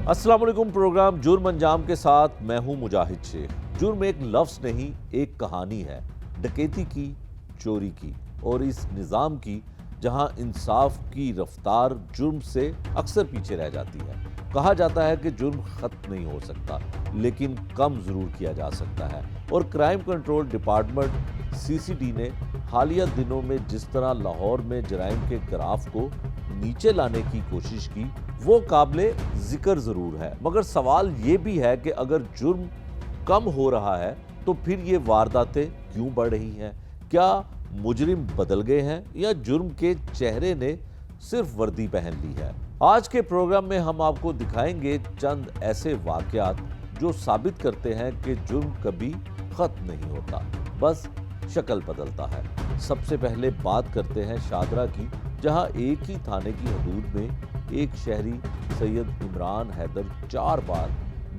अस्सलाम वालेकुम। प्रोग्राम जुर्म अंजाम के साथ मैं हूं मुजाहिद शेख। जुर्म एक लफ्ज़ नहीं, एक कहानी है, डकैती की, चोरी की और इस निज़ाम की जहां इंसाफ की रफ्तार जुर्म से अक्सर पीछे रह जाती है। कहा जाता है कि जुर्म खत्म नहीं हो सकता, लेकिन कम ज़रूर किया जा सकता है। और क्राइम कंट्रोल डिपार्टमेंट सीसीडी ने हालिया दिनों में जिस तरह लाहौर में जराइम के ग्राफ को नीचे लाने की कोशिश की, वो काबिले जिक्र ज़रूर है। मगर सवाल ये भी है कि अगर जुर्म कम हो रहा है तो फिर ये वारदातें क्यों बढ़ रही हैं? क्या मुजरिम बदल गए हैं या जुर्म के चेहरे ने सिर्फ वर्दी पहन ली है? आज के प्रोग्राम में हम आपको दिखाएंगे चंद ऐसे वाकयात जो साबित करते हैं कि जुर्म कभी खत्म नहीं होता, बस शक्ल बदलता है। सबसे पहले बात करते हैं शादरा की, जहां एक ही थाने की हदूद में एक शहरी सैयद इमरान हैदर 4 बार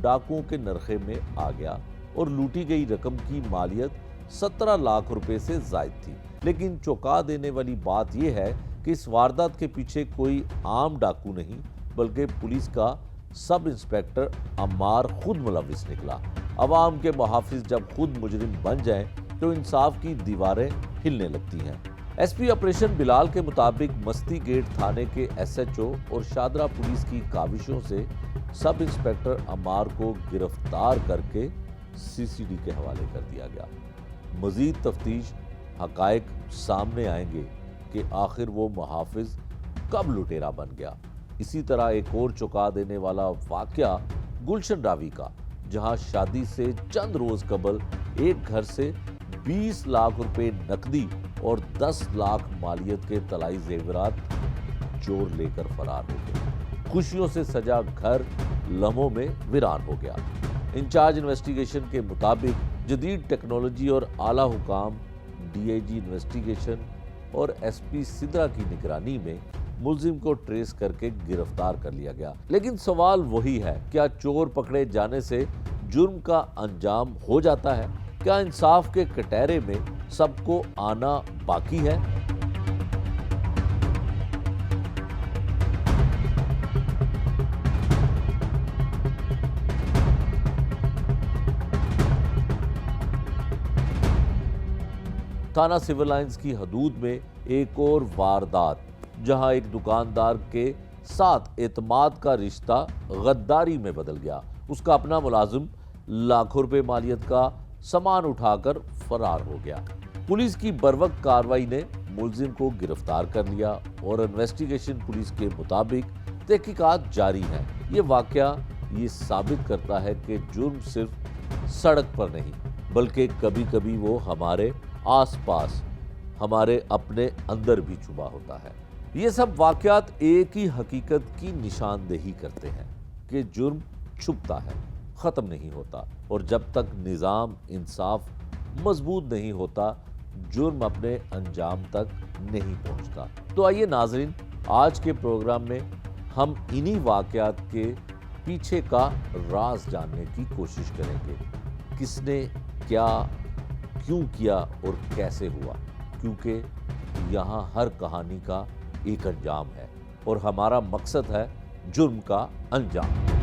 डाकुओं के नरखे में आ गया और लूटी गई रकम की मालियत 17 लाख रुपए से जायद थी। लेकिन चौंका देने वाली बात यह है कि इस वारदात के पीछे कोई आम डाकू नहीं, बल्कि पुलिस का सब इंस्पेक्टर अम्मार खुद मुलविस निकला। अवाम के मुहाफिज जब खुद मुजरिम बन जाएं तो इंसाफ की दीवारें हिलने लगती हैं। एसपी ऑपरेशन बिलाल के मुताबिक मस्ती गेट थाने के एसएचओ और शादरा पुलिस की काविशों से सब इंस्पेक्टर अम्मार को गिरफ्तार करके सीसीडी के हवाले कर दिया गया। मजीद तफ्तीश हकायक सामने आएंगे कि आखिर वो मुहाफिज कब लुटेरा बन गया। इसी तरह एक और चौंका देने वाला वाकया गुलशन रावी का, जहां शादी से चंद रोज कबल एक घर से 20 लाख रुपए नकदी और 10 लाख मालियत के तलाई जेवरात चोर लेकर फरार हो गए। खुशियों से सजा घर लम्हों में वीरान हो गया। इंचार्ज इन्वेस्टिगेशन के मुताबिक जदीद टेक्नोलॉजी और आला हुकाम डीआईजी इन्वेस्टिगेशन और एसपी सिद्रा की निगरानी में मुलजिम को ट्रेस करके गिरफ्तार कर लिया गया। लेकिन सवाल वही है, क्या चोर पकड़े जाने से जुर्म का अंजाम हो जाता है? क्या इंसाफ के कटहरे में सबको आना बाकी है? थाना सिविल लाइंस की हदूद में एक और वारदात, जहां एक दुकानदार के साथ एतमाद का रिश्ता गद्दारी में बदल गया। उसका अपना मुलाजिम लाखों रुपए मालियत का सामान उठाकर फरार हो गया। पुलिस की बरवक्त कार्रवाई ने मुलजिम को गिरफ्तार कर लिया और इन्वेस्टिगेशन पुलिस के मुताबिक तहकीकात जारी है। ये वाकया ये साबित करता है कि जुर्म सिर्फ सड़क पर नहीं, बल्कि कभी कभी वो हमारे आसपास, हमारे अपने अंदर भी छुपा होता है। ये सब वाकयात एक ही हकीकत की निशानदेही करते हैं कि जुर्म छुपता है, ख़त्म नहीं होता, और जब तक निज़ाम इंसाफ मजबूत नहीं होता, जुर्म अपने अंजाम तक नहीं पहुंचता। तो आइए नाजरीन, आज के प्रोग्राम में हम इन्हीं वाकयात के पीछे का राज जानने की कोशिश करेंगे। किसने क्या क्यों किया और कैसे हुआ, क्योंकि यहाँ हर कहानी का एक अंजाम है और हमारा मकसद है जुर्म का अंजाम।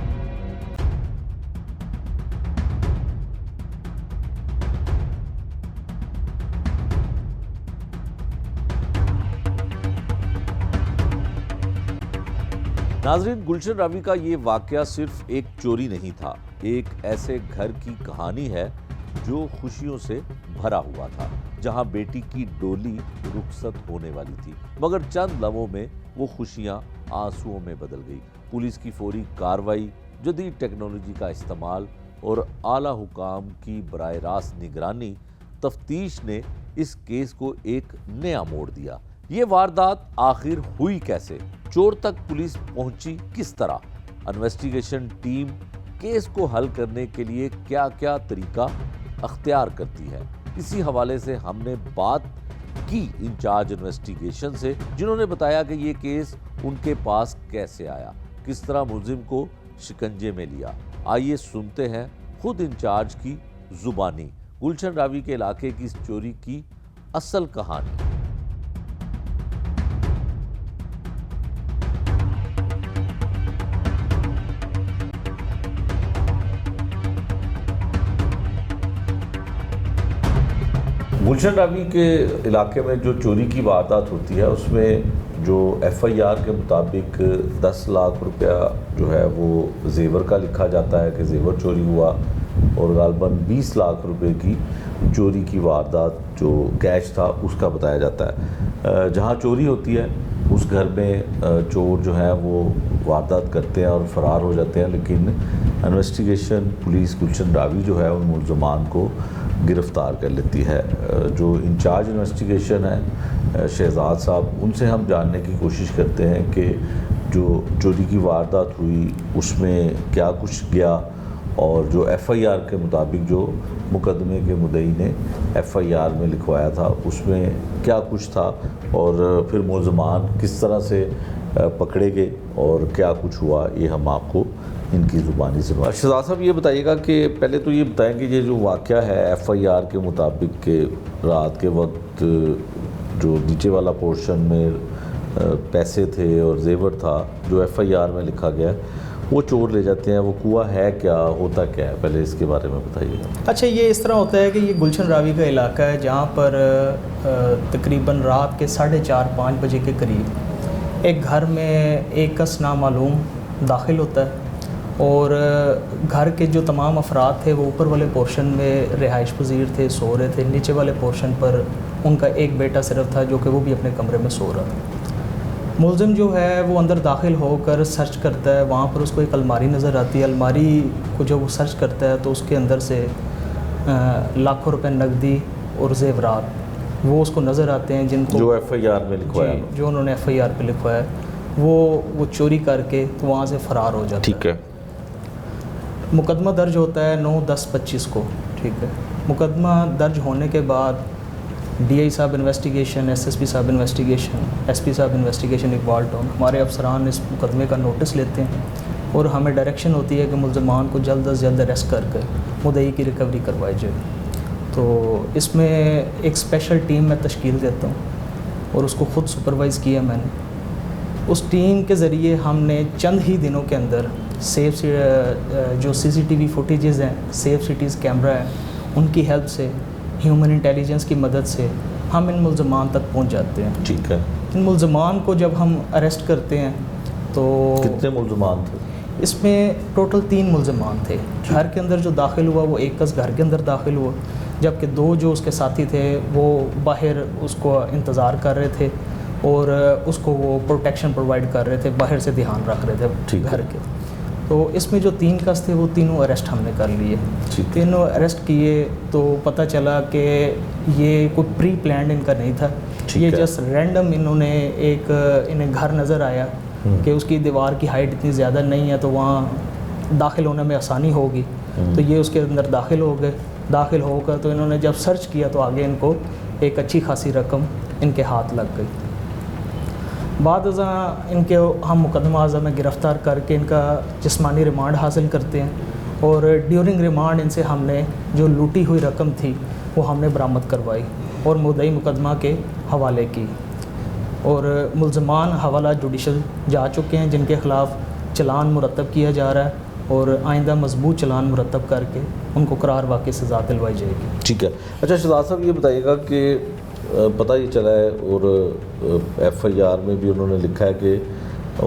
नाजरीन, गुलशन रावी का ये वाकया सिर्फ एक चोरी नहीं था, एक ऐसे घर की कहानी है जो खुशियों से भरा हुआ था, जहां बेटी की डोली रुखसत होने वाली थी, मगर चंद लम्हों में वो खुशियां आंसुओं में बदल गई। पुलिस की फौरी कार्रवाई, जदीद टेक्नोलॉजी का इस्तेमाल और आला हुकाम की बराह रास्त निगरानी तफ्तीश ने इस केस को एक नया मोड़ दिया। ये वारदात आखिर हुई कैसे? चोर तक पुलिस पहुंची किस तरह? इन्वेस्टिगेशन टीम केस को हल करने के लिए क्या क्या तरीका अख्तियार करती है? इसी हवाले से हमने बात की इंचार्ज इन्वेस्टिगेशन से, जिन्होंने बताया कि ये केस उनके पास कैसे आया, किस तरह मुलजिम को शिकंजे में लिया। आइए सुनते हैं खुद इंचार्ज की जुबानी गुलशन रावी के इलाके की इस चोरी की असल कहानी। गुलशन रावी के इलाके में जो चोरी की वारदात होती है उसमें जो एफआईआर के मुताबिक 10 लाख रुपया जो है वो जेवर का लिखा जाता है कि जेवर चोरी हुआ, और गालबन 20 लाख रुपए की चोरी की वारदात जो कैश था उसका बताया जाता है। जहाँ चोरी होती है उस घर में चोर जो है वो वारदात करते हैं और फ़रार हो जाते हैं, लेकिन इन्वेस्टिगेशन पुलिस गुलशन रावी जो है उन मुल्ज़मान को गिरफ़्तार कर लेती है। जो इंचार्ज इन्वेस्टिगेशन है शहजाद साहब, उनसे हम जानने की कोशिश करते हैं कि जो चोरी की वारदात हुई उसमें क्या कुछ गया, और जो एफआईआर के मुताबिक जो मुकदमे के मुद्दई ने एफआईआर में लिखवाया था उसमें क्या कुछ था, और फिर मुल्ज़मान किस तरह से पकड़े गए और क्या कुछ हुआ, ये हम आपको इनकी ज़ुबानी से। शहजाद साहब ये बताइएगा कि पहले तो ये बताएं कि ये जो वाक़या है एफआईआर के मुताबिक के रात के वक्त जो नीचे वाला पोर्शन में पैसे थे और जेवर था जो एफआईआर में लिखा गया, वो चोर ले जाते हैं, वो कुआं है क्या, होता क्या है, पहले इसके बारे में बताइएगा। अच्छा, ये इस तरह होता है कि ये गुलशन रावी का इलाका है जहाँ पर तकरीबन रात के 4:30-5 बजे के करीब एक घर में एक कस नामालूम दाखिल होता है, और घर के जो तमाम अफराद थे वो ऊपर वाले पोर्शन में रिहाइश पजीर थे, सो रहे थे। नीचे वाले पोर्शन पर उनका एक बेटा सिर्फ था जो कि वो भी अपने कमरे में सो रहा था। मुल्ज़िम जो है वो अंदर दाखिल होकर सर्च करता है, वहाँ पर उसको एक अलमारी नज़र आती है। अलमारी को जब वो सर्च करता है तो उसके अंदर से लाखों रुपए नकदी और जेवरात वो उसको नज़र आते हैं, जिनको जो एफआईआर में लिखवाया, जो उन्होंने एफआईआर पे लिखवाया, वो चोरी करके तो वहाँ से फ़रार हो जाता है। ठीक है। मुकदमा दर्ज होता है 9/10/25 को। ठीक है, मुकदमा दर्ज होने के बाद डीआई साहब इन्वेस्टिगेशन, एसएसपी साहब इन्वेस्टिगेशन, एसपी साहब इन्वेस्टिगेशन इकबाल टाउन, हमारे अफसरान इस मुकदमे का नोटिस लेते हैं और हमें डायरेक्शन होती है कि मुल्ज़मान को जल्द अज जल्द अरेस्ट करके मुद्दई की रिकवरी करवाई जाए। तो इसमें एक स्पेशल टीम मैं तश्कील देता हूँ और उसको ख़ुद सुपरवाइज़ किया मैंने। उस टीम के ज़रिए हमने चंद ही दिनों के अंदर सेफ जो सीसीटीवी फुटेजेस हैं, सेफ सिटीज़ कैमरा है, उनकी हेल्प से, ह्यूमन इंटेलिजेंस की मदद से हम इन मुल्ज़मान तक पहुंच जाते हैं। ठीक है। इन मुल्ज़मान को जब हम अरेस्ट करते हैं तो कितने मुल्ज़मान थे इसमें? टोटल 3 मुल्ज़मान थे। घर के अंदर जो दाखिल हुआ वो एक कस घर के अंदर दाखिल हुआ, जबकि 2 जो उसके साथी थे वो बाहर उसको इंतज़ार कर रहे थे और उसको वो प्रोटेक्शन प्रोवाइड कर रहे थे, बाहर से ध्यान रख रहे थे घर के। तो इसमें जो 3 कस थे वो तीनों अरेस्ट हमने कर लिए। तीनों अरेस्ट किए तो पता चला कि ये कोई प्री प्लान्ड इनका नहीं था, ये जस्ट रैंडम इन्होंने इन्हें घर नज़र आया कि उसकी दीवार की हाइट इतनी ज़्यादा नहीं है तो वहाँ दाखिल होने में आसानी होगी, तो ये उसके अंदर दाखिल हो गए। दाखिल होकर तो इन्होंने जब सर्च किया तो आगे इनको एक अच्छी खासी रकम इनके हाथ लग गई। बाद इनके हम मुकदमा आज़ा में गिरफ़्तार करके इनका जिस्मानी रिमांड हासिल करते हैं और ड्यूरिंग रिमांड इनसे हमने जो लूटी हुई रकम थी वो हमने बरामद करवाई और मुद्दई मुकदमा के हवाले की, और मुल्ज़मान हवाला जुडिशल जा चुके हैं जिनके ख़िलाफ़ चलान मुरतब किया जा रहा है और आइंदा मजबूत चलान मुरतब करके उनको करार वाक़ई सज़ा दिलवाई जाएगी। ठीक है। अच्छा शहजाद साहब ये बताइएगा कि पता ये चला है और एफआईआर में भी उन्होंने लिखा है कि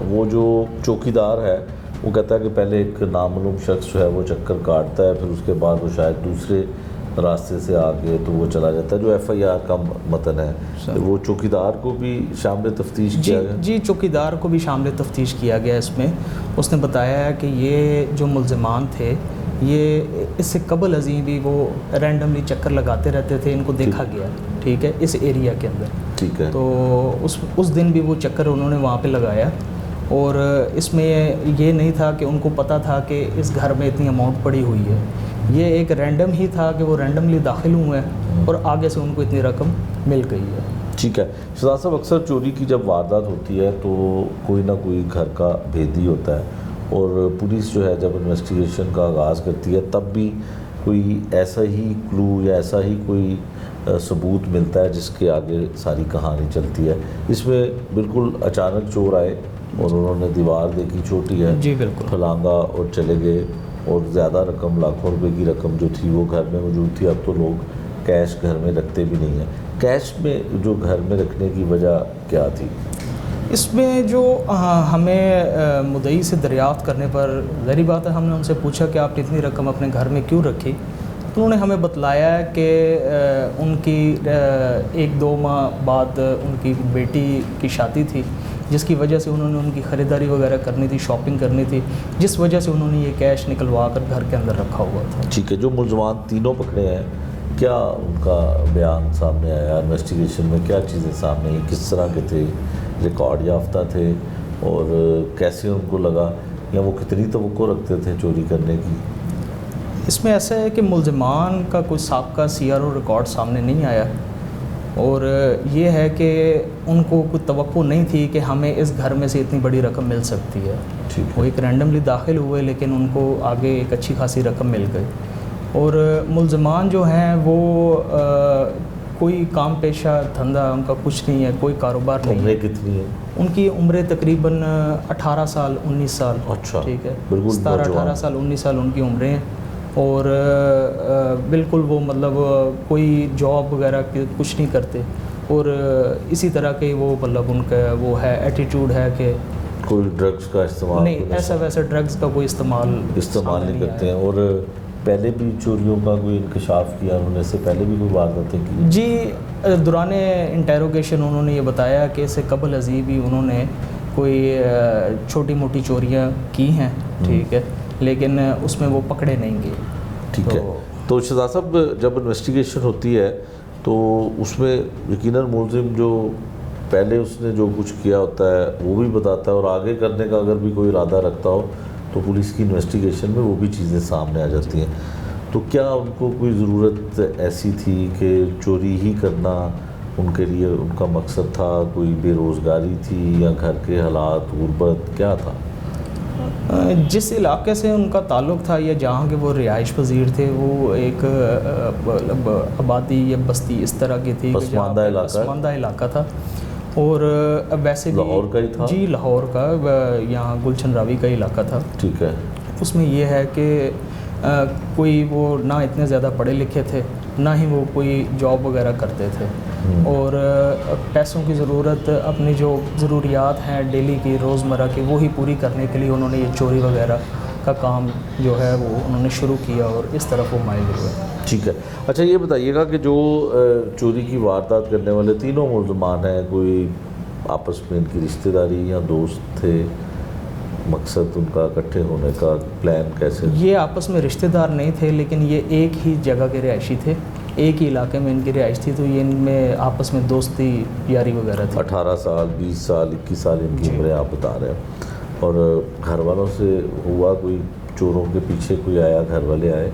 वो जो चौकीदार है वो कहता है कि पहले एक नामालूम शख्स जो है वो चक्कर काटता है, फिर उसके बाद वो शायद दूसरे रास्ते से आगे तो वो चला जाता है। जो एफआईआर का मतन है तो वो चौकीदार को भी शामिल तफ्तीश किया गया? जी, चौकीदार को भी शामिल तफ्तीश किया गया। इसमें उसने बताया है कि ये जो मुल्ज़मान थे ये इससे कबल अजीम भी वो रैंडमली चक्कर लगाते रहते थे, इनको देखा गया। ठीक है, इस एरिया के अंदर। ठीक है। तो उस दिन भी वो चक्कर उन्होंने वहाँ पे लगाया और इसमें ये नहीं था कि उनको पता था कि इस घर में इतनी अमाउंट पड़ी हुई है, ये एक रैंडम ही था कि वो रैंडमली दाखिल हुए हैं और आगे से उनको इतनी रकम मिल गई है। ठीक है। शहजाद साहब अक्सर चोरी की जब वारदात होती है तो कोई ना कोई घर का भेदी होता है और पुलिस जो है जब इन्वेस्टिगेशन का आगाज़ करती है तब भी कोई ऐसा ही क्लू या ऐसा ही कोई सबूत मिलता है जिसके आगे सारी कहानी चलती है। इसमें बिल्कुल अचानक चोर आए और उन्होंने दीवार देखी छोटी है, जी बिल्कुल, फलांगा और चले गए और ज़्यादा रकम, लाखों रुपए की रकम जो थी वो घर में मौजूद थी। अब तो लोग कैश घर में रखते भी नहीं हैं। कैश में जो घर में रखने की वजह क्या थी? इसमें जो हमें मुद्दई से दरियाफ़्त करने पर ज़ाहिर बात है हमने उनसे पूछा कि आपने इतनी रकम अपने घर में क्यों रखी, तो उन्होंने हमें बतलाया कि उनकी 1-2 माह बाद उनकी बेटी की शादी थी, जिसकी वजह से उन्होंने उनकी ख़रीदारी वगैरह करनी थी, शॉपिंग करनी थी, जिस वजह से उन्होंने ये कैश निकलवा कर घर के अंदर रखा हुआ था। ठीक है, जो मुलजमान तीनों पकड़े हैं, क्या उनका बयान सामने आया? इन्वेस्टिगेशन में क्या चीज़ें सामने आई? किस तरह के थे? रिकॉर्ड याफ्ता थे? और कैसे उनको लगा, या वो कितनी तवक्को रखते थे चोरी करने की? इसमें ऐसा है कि मुलजमान का कोई साबका CRO रिकॉर्ड सामने नहीं आया, और ये है कि उनको कोई तवक्को नहीं थी कि हमें इस घर में से इतनी बड़ी रकम मिल सकती है। ठीक वो है। एक रैंडमली दाखिल हुए, लेकिन उनको आगे एक अच्छी खासी रकम मिल गई। और मुलजमान जो हैं वो कोई काम पेशा धंधा उनका कुछ नहीं है, कोई कारोबार नहीं है। उम्रें कितनी है? उनकी उम्रें तकरीबन 18 साल 19 साल। अच्छा, ठीक है, बिल्कुल 17-18 साल 19 साल उनकी उम्रें हैं। और बिल्कुल वो मतलब कोई जॉब वगैरह कुछ नहीं करते, और इसी तरह के वो मतलब उनका वो है एटीट्यूड है कि कोई ड्रग्स का इस्तेमाल? नहीं, ऐसा वैसा ड्रग्स का कोई इस्तेमाल नहीं करते हैं। और पहले भी चोरियों का कोई इंकशाफ किया उन्होंने? इससे पहले भी कोई वारदातें की? जी, दौरान इंटेरोगेशन उन्होंने ये बताया कि इससे कबल अजीब भी उन्होंने कोई छोटी मोटी चोरियां की हैं। ठीक है, लेकिन उसमें वो पकड़े नहीं गए। ठीक है। तो शहजाद साहब, जब इन्वेस्टिगेशन होती है तो उसमें यकीनन मुलजिम जो पहले उसने जो कुछ किया होता है वो भी बताता है, और आगे करने का अगर भी कोई इरादा रखता हो तो पुलिस की इन्वेस्टिगेशन में वो भी चीज़ें सामने आ जाती हैं। तो क्या उनको कोई ज़रूरत ऐसी थी कि चोरी ही करना उनके लिए उनका मकसद था? कोई बेरोज़गारी थी, या घर के हालात, गुर्बत, क्या था? जिस इलाके से उनका ताल्लुक़ था या जहाँ के वो रिहाइश पजीर थे, वो एक आबादी या बस्ती इस तरह की थी, पसमानदा इलाका था। और वैसे भी लाहौर का ही था? जी, लाहौर का, यहाँ गुलशन रावी का इलाका था। ठीक है। उसमें ये है कि कोई वो ना इतने ज़्यादा पढ़े लिखे थे, ना ही वो कोई जॉब वगैरह करते थे, और पैसों की ज़रूरत, अपनी जो ज़रूरियात हैं डेली की, रोज़मर्रा की, वो ही पूरी करने के लिए उन्होंने ये चोरी वगैरह का काम जो है वो उन्होंने शुरू किया, और इस तरफ वो माइल हुए। ठीक है। अच्छा, ये बताइएगा कि जो चोरी की वारदात करने वाले तीनों मुलजमान हैं, कोई आपस में इनकी रिश्तेदारी या दोस्त थे? मकसद उनका इकट्ठे होने का प्लान कैसे? ये आपस में रिश्तेदार नहीं थे, लेकिन ये एक ही जगह के रिहायशी थे, एक ही इलाके में इनकी रिहाइश थी, तो ये इनमें आपस में दोस्ती यारी वगैरह थी। 18 साल 20 साल 21 साल इनकी उम्रें आप बता रहे हैं। और घर वालों से हुआ कोई, चोरों के पीछे कोई आया, घर वाले आए?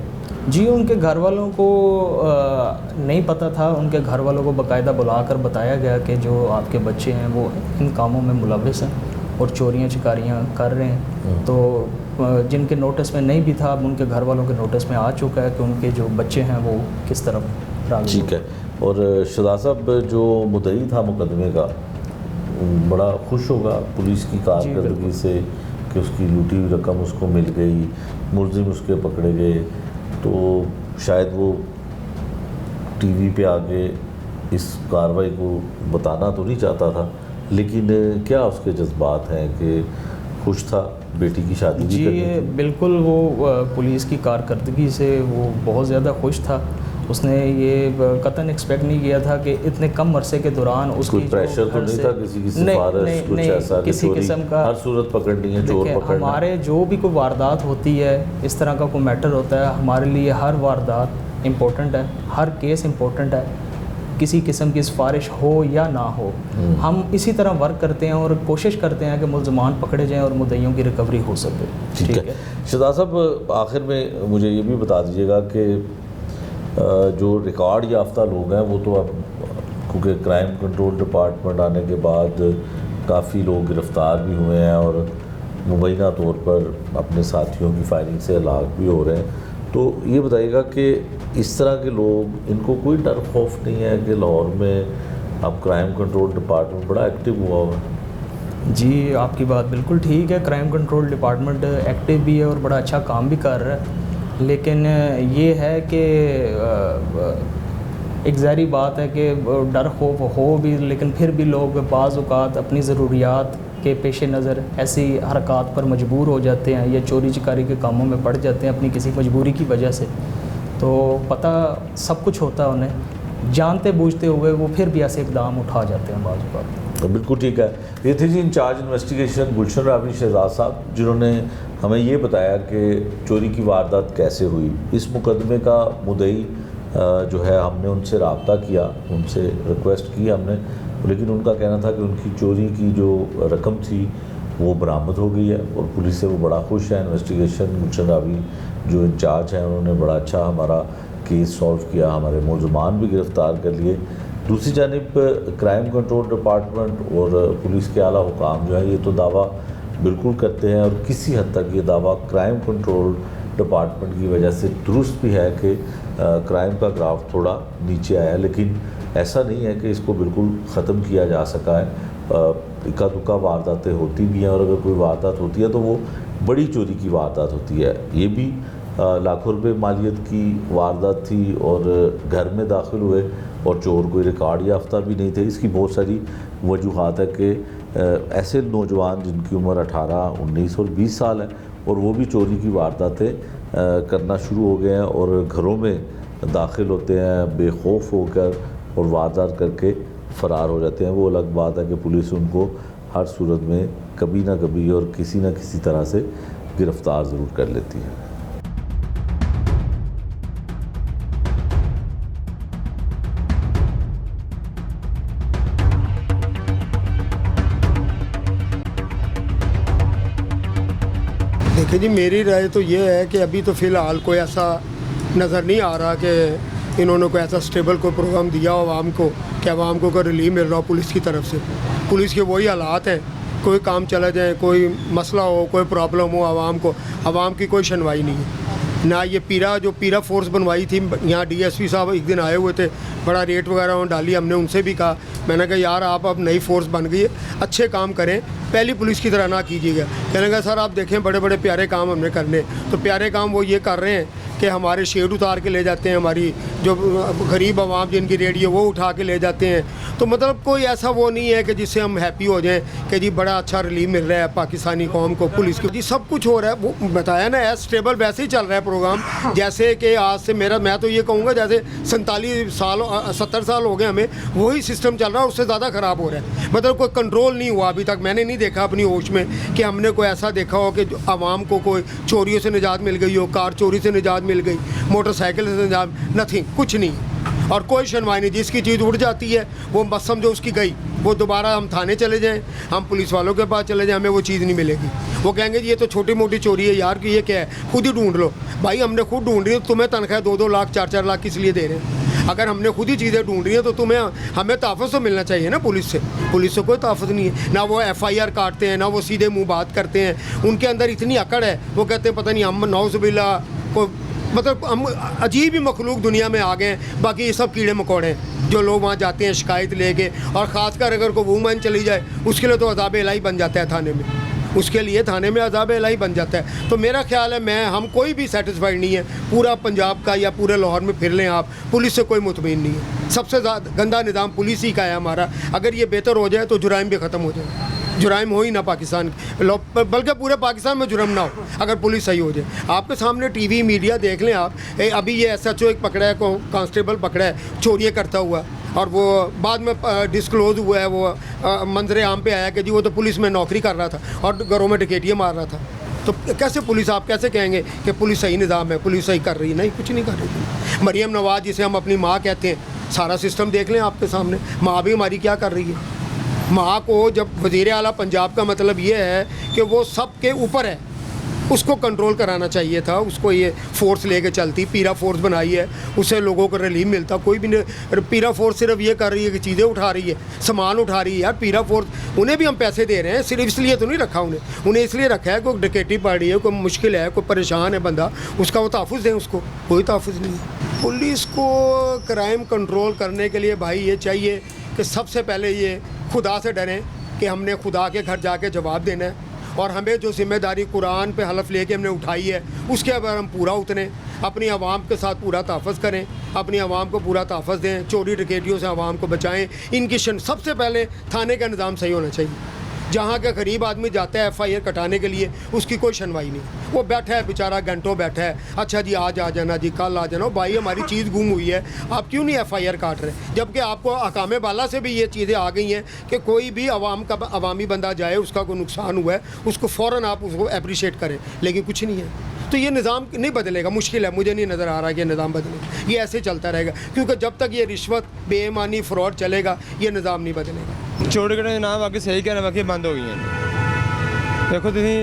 जी, उनके घर वालों को नहीं पता था। उनके घर वालों को बाकायदा बुलाकर बताया गया कि जो आपके बच्चे हैं वो इन कामों में मुलव्वस हैं और चोरियां चिकारियां कर रहे हैं। तो जिनके नोटिस में नहीं भी था, अब उनके घर वालों के नोटिस में आ चुका है कि उनके जो बच्चे हैं वो किस तरफ राग़िब। ठीक है। और शहजाद साहब, जो मुद्दई था मुकदमे का, बड़ा खुश होगा पुलिस की कारकर्दगी से कि उसकी लूटी हुई रकम उसको मिल गई, मुलजिम उसके पकड़े गए, तो शायद वो टीवी पे आके इस कार्रवाई को बताना तो नहीं चाहता था, लेकिन क्या उसके जज्बात हैं कि खुश था बेटी की शादी भी करने की? बिल्कुल, वो पुलिस की कारकर्दगी से वो बहुत ज़्यादा खुश था। उसने ये कतन एक्सपेक्ट नहीं किया था कि इतने कम अरसे के दौरान उसकी प्रेशर तो नहीं था किसी की सिफारिश, कुछ ऐसा किसी किस्म का? हर सूरत पकड़नी है, चोर पकड़ना। हमारे जो भी कोई वारदात होती है, इस तरह का कोई मैटर होता है, हमारे लिए हर वारदात इम्पोर्टेंट है, हर केस इम्पोर्टेंट है, किसी किस्म की सिफारिश हो या ना हो। हम इसी तरह वर्क करते हैं और कोशिश करते हैं कि मुलजमान पकड़े जाएं और मुद्दइयों की रिकवरी हो सके। ठीक है। शहजाद साहब, आखिर में मुझे ये भी बता दीजिएगा कि जो रिकॉर्ड याफ्ता लोग हैं वो तो अब, क्योंकि क्राइम कंट्रोल डिपार्टमेंट आने के बाद काफ़ी लोग गिरफ़्तार भी हुए हैं और मुबैना तौर पर अपने साथियों की फायरिंग से हलाक भी हो रहे हैं, तो ये बताइएगा कि इस तरह के लोग, इनको कोई डर खौफ नहीं है कि लाहौर में अब क्राइम कंट्रोल डिपार्टमेंट बड़ा एक्टिव हुआ हुआ है? जी, आपकी बात बिल्कुल ठीक है। क्राइम कंट्रोल डिपार्टमेंट एक्टिव भी है और बड़ा अच्छा काम भी कर रहा है, लेकिन ये है कि एक ज़ाहिरी बात है कि डर खौफ हो भी, लेकिन फिर भी लोग बाज़ औक़ात अपनी ज़रूरियात के पेश नज़र ऐसी हरकत पर मजबूर हो जाते हैं या चोरी चकारी के कामों में पड़ जाते हैं अपनी किसी मजबूरी की वजह से। तो पता सब कुछ होता है उन्हें, जानते बूझते हुए वो फिर भी ऐसे इकदाम उठा जाते हैं बाज़ औक़ात। तो बिल्कुल ठीक है। ये थे जी इंचार्ज इन्वेस्टिगेशन गुलशन रावी शहजाद साहब, जिन्होंने हमें ये बताया कि चोरी की वारदात कैसे हुई। इस मुकदमे का मुद्दई जो है हमने उनसे रब्ता किया, उनसे रिक्वेस्ट की हमने, लेकिन उनका कहना था कि उनकी चोरी की जो रकम थी वो बरामद हो गई है और पुलिस से वो बड़ा खुश है। इन्वेस्टिगेशन गुलशन रावी जो इंचार्ज हैं उन्होंने बड़ा अच्छा हमारा केस सॉल्व किया, हमारे मुलजमान भी गिरफ़्तार कर लिए। दूसरी जानिब क्राइम कंट्रोल डिपार्टमेंट और पुलिस के आला हुकाम जो है ये तो दावा बिल्कुल करते हैं और किसी हद तक ये दावा क्राइम कंट्रोल डिपार्टमेंट की वजह से दुरुस्त भी है कि क्राइम का ग्राफ थोड़ा नीचे आया, लेकिन ऐसा नहीं है कि इसको बिल्कुल ख़त्म किया जा सका है। इक्का दुक्का वारदातें होती भी हैं और अगर कोई वारदात होती है तो वो बड़ी चोरी की वारदात होती है। ये भी लाखों रुपए मालियत की वारदात थी और घर में दाखिल हुए और चोर कोई रिकॉर्ड याफ्ता भी नहीं थे। इसकी बहुत सारी वजूहात है कि ऐसे नौजवान जिनकी उम्र 18, 19 और 20 साल है और वो भी चोरी की वारदातें करना शुरू हो गए हैं और घरों में दाखिल होते हैं बेखौफ होकर और वारदात करके फ़रार हो जाते हैं। वो अलग बात है कि पुलिस उनको हर सूरत में कभी ना कभी और किसी न किसी तरह से गिरफ़्तार ज़रूर कर लेती है। देखिए जी, मेरी राय तो ये है कि अभी तो फ़िलहाल कोई ऐसा नज़र नहीं आ रहा कि इन्होंने कोई ऐसा स्टेबल कोई प्रोग्राम दिया हो आवाम को कि आवाम को कोई रिलीफ मिल रहा हो पुलिस की तरफ से। पुलिस के वही हालात हैं, कोई काम चला जाए, कोई मसला हो, कोई प्रॉब्लम हो आवाम को, आवाम की कोई सुनवाई नहीं है। ना ये जो पीरा फोर्स बनवाई थी, यहाँ डीएसपी साहब एक दिन आए हुए थे, बड़ा रेट वगैरह डाली, हमने उनसे भी कहा, मैंने कहा यार आप अब नई फोर्स बन गई है, अच्छे काम करें, पहली पुलिस की तरह ना कीजिएगा। कहने लगा सर आप देखें बड़े बड़े प्यारे काम हमने करने, तो प्यारे काम वो ये कर रहे हैं कि हमारे शेड उतार के ले जाते हैं, हमारी जो गरीब आवाम जिनकी रेडी है वो उठा के ले जाते हैं। तो मतलब कोई ऐसा वो नहीं है कि जिससे हम हैप्पी हो जाएं कि जी बड़ा अच्छा रिलीफ मिल रहा है पाकिस्तानी कौम को, पुलिस को। जी सब कुछ हो रहा है, वो बताया ना एज स्टेबल वैसे ही चल रहा है प्रोग्राम, जैसे कि आज से मैं तो ये कहूँगा जैसे 70 साल हो गए हमें, वही सिस्टम चल रहा है, उससे ज़्यादा ख़राब हो रहा है। मतलब कोई कंट्रोल नहीं हुआ अभी तक, मैंने नहीं देखा अपनी होश में कि हमने कोई ऐसा देखा हो कि आवाम को कोई चोरियों से निजात मिल गई हो, कार चोरी से निजात मिल गई, मोटरसाइकिल से निजात, नथिंग, कुछ नहीं। और कोई सुनवाई नहीं, जिसकी चीज़ उड़ जाती है वो बस समझो उसकी गई, वो दोबारा हम थाने चले जाएं, हम पुलिस वालों के पास चले जाएं, हमें वो चीज़ नहीं मिलेगी। वो कहेंगे ये तो छोटी मोटी चोरी है यार, कि ये क्या है, खुद ही ढूंढ लो। भाई हमने खुद ढूंढ रही है, तुम्हें तनख्वाह 2-2 लाख 4-4 लाख किस लिए दे रहे हैं? अगर हमने खुद ही चीज़ें ढूंढ रही हैं तो हमें तहफ़्फ़ुज़ तो मिलना चाहिए ना पुलिस से। पुलिस से कोई तहफ़्फ़ुज़ नहीं है, ना वो FIR काटते हैं, ना वो सीधे मुँह बात करते हैं। उनके अंदर इतनी अकड़ है, वो कहते हैं पता नहीं हम नौज़ुबिल्ला को, मतलब हम अजीब ही मखलूक दुनिया में आ गए हैं। बाकी ये सब कीड़े मकोड़े हैं जो लोग वहाँ जाते हैं शिकायत लेके, और ख़ासकर अगर कोई वूमेन चली जाए उसके लिए तो अज़ाब इलाही बन जाता है थाने में, उसके लिए थाने में अज़ाब इलाही बन जाता है। तो मेरा ख्याल है हम कोई भी सेटिस्फाइड नहीं है, पूरा पंजाब का या पूरे लाहौर में फिर लें आप, पुलिस से कोई मुतमईन नहीं है। सबसे ज़्यादा गंदा निज़ाम पुलिस ही का है हमारा। अगर ये बेहतर हो जाए तो जुराइम भी ख़त्म हो जाए, जुराइम हो ही ना पाकिस्तान, बल्कि पूरे पाकिस्तान में जुर्म ना हो अगर पुलिस सही हो जाए। आपके सामने टीवी मीडिया देख लें आप, अभी ये SHO एक पकड़ा है, कांस्टेबल पकड़ा है चोरियाँ करता हुआ, और वो बाद में डिस्क्लोज़ हुआ है, वो मंजरे आम पे आया कि जी वो तो पुलिस में नौकरी कर रहा था और घरों में डकैतियाँ मार रहा था। तो कैसे पुलिस, आप कैसे कहेंगे कि पुलिस सही निज़ाम है, पुलिस सही कर रही है? नहीं, कुछ नहीं कर रही। मरियम नवाज़ जिसे हम अपनी माँ कहते हैं, सारा सिस्टम देख लें आपके सामने, माँ भी हमारी क्या कर रही है। माँ को जब वज़ीर आला पंजाब का मतलब ये है कि वो सब के ऊपर है, उसको कंट्रोल कराना चाहिए था, उसको ये फोर्स लेके चलती, पीरा फोर्स बनाई है, उससे लोगों को रिलीफ मिलता। कोई भी नहीं, पीरा फोर्स सिर्फ ये कर रही है कि चीज़ें उठा रही है, सामान उठा रही है। यार पीरा फोर्स, उन्हें भी हम पैसे दे रहे हैं, सिर्फ इसलिए तो नहीं रखा उन्हें इसलिए रखा है कोई डकैती पड़ रही है, कोई मुश्किल है, कोई परेशान है बंदा, उसका वो तहफ़्फ़ुज़ दें, उसको कोई तहफ़्फ़ुज़ नहीं है। पुलिस को क्राइम कंट्रोल करने के लिए भाई ये चाहिए कि सबसे पहले ये खुदा से डरें कि हमने खुदा के घर जाके जवाब देना है, और हमें जो जिम्मेदारी कुरान पे हलफ लेके हमने उठाई है उसके ऊपर हम पूरा उतरें, अपनी आवाम के साथ पूरा तहफ़्फ़ुज़ करें, अपनी आवाम को पूरा तहफ़्फ़ुज़ दें, चोरी डकैतियों से आवाम को बचाएं। इनकी सबसे पहले थाने का निज़ाम सही होना चाहिए। जहाँ के गरीब आदमी जाता है FIR कटाने के लिए, उसकी कोई सुनवाई नहीं, वो बैठा है बेचारा, घंटों बैठा है, अच्छा जी आज आ जाना जी, कल आ जाना। भाई हमारी चीज़ गुम हुई है, आप क्यों नहीं FIR काट रहे? जबकि आपको अकामे बाला से भी ये चीज़ें आ गई हैं कि कोई भी अवामी बंदा जाए, उसका कोई नुकसान हुआ है, उसको फ़ौरन आप उसको अप्रिशिएट करें, लेकिन कुछ नहीं है। तो ये निज़ाम नहीं बदलेगा, मुश्किल है, मुझे नहीं नज़र आ रहा कि ये निज़ाम बदलेगा। ये ऐसे चलता रहेगा, क्योंकि जब तक ये रिश्वत, बेईमानी, फ्रॉड चलेगा, ये निज़ाम नहीं बदलेगा। चोरी कटने जनाब बाकी सही कहना, बाकी बंद हो गई हैं। देखो ਤੁਸੀਂ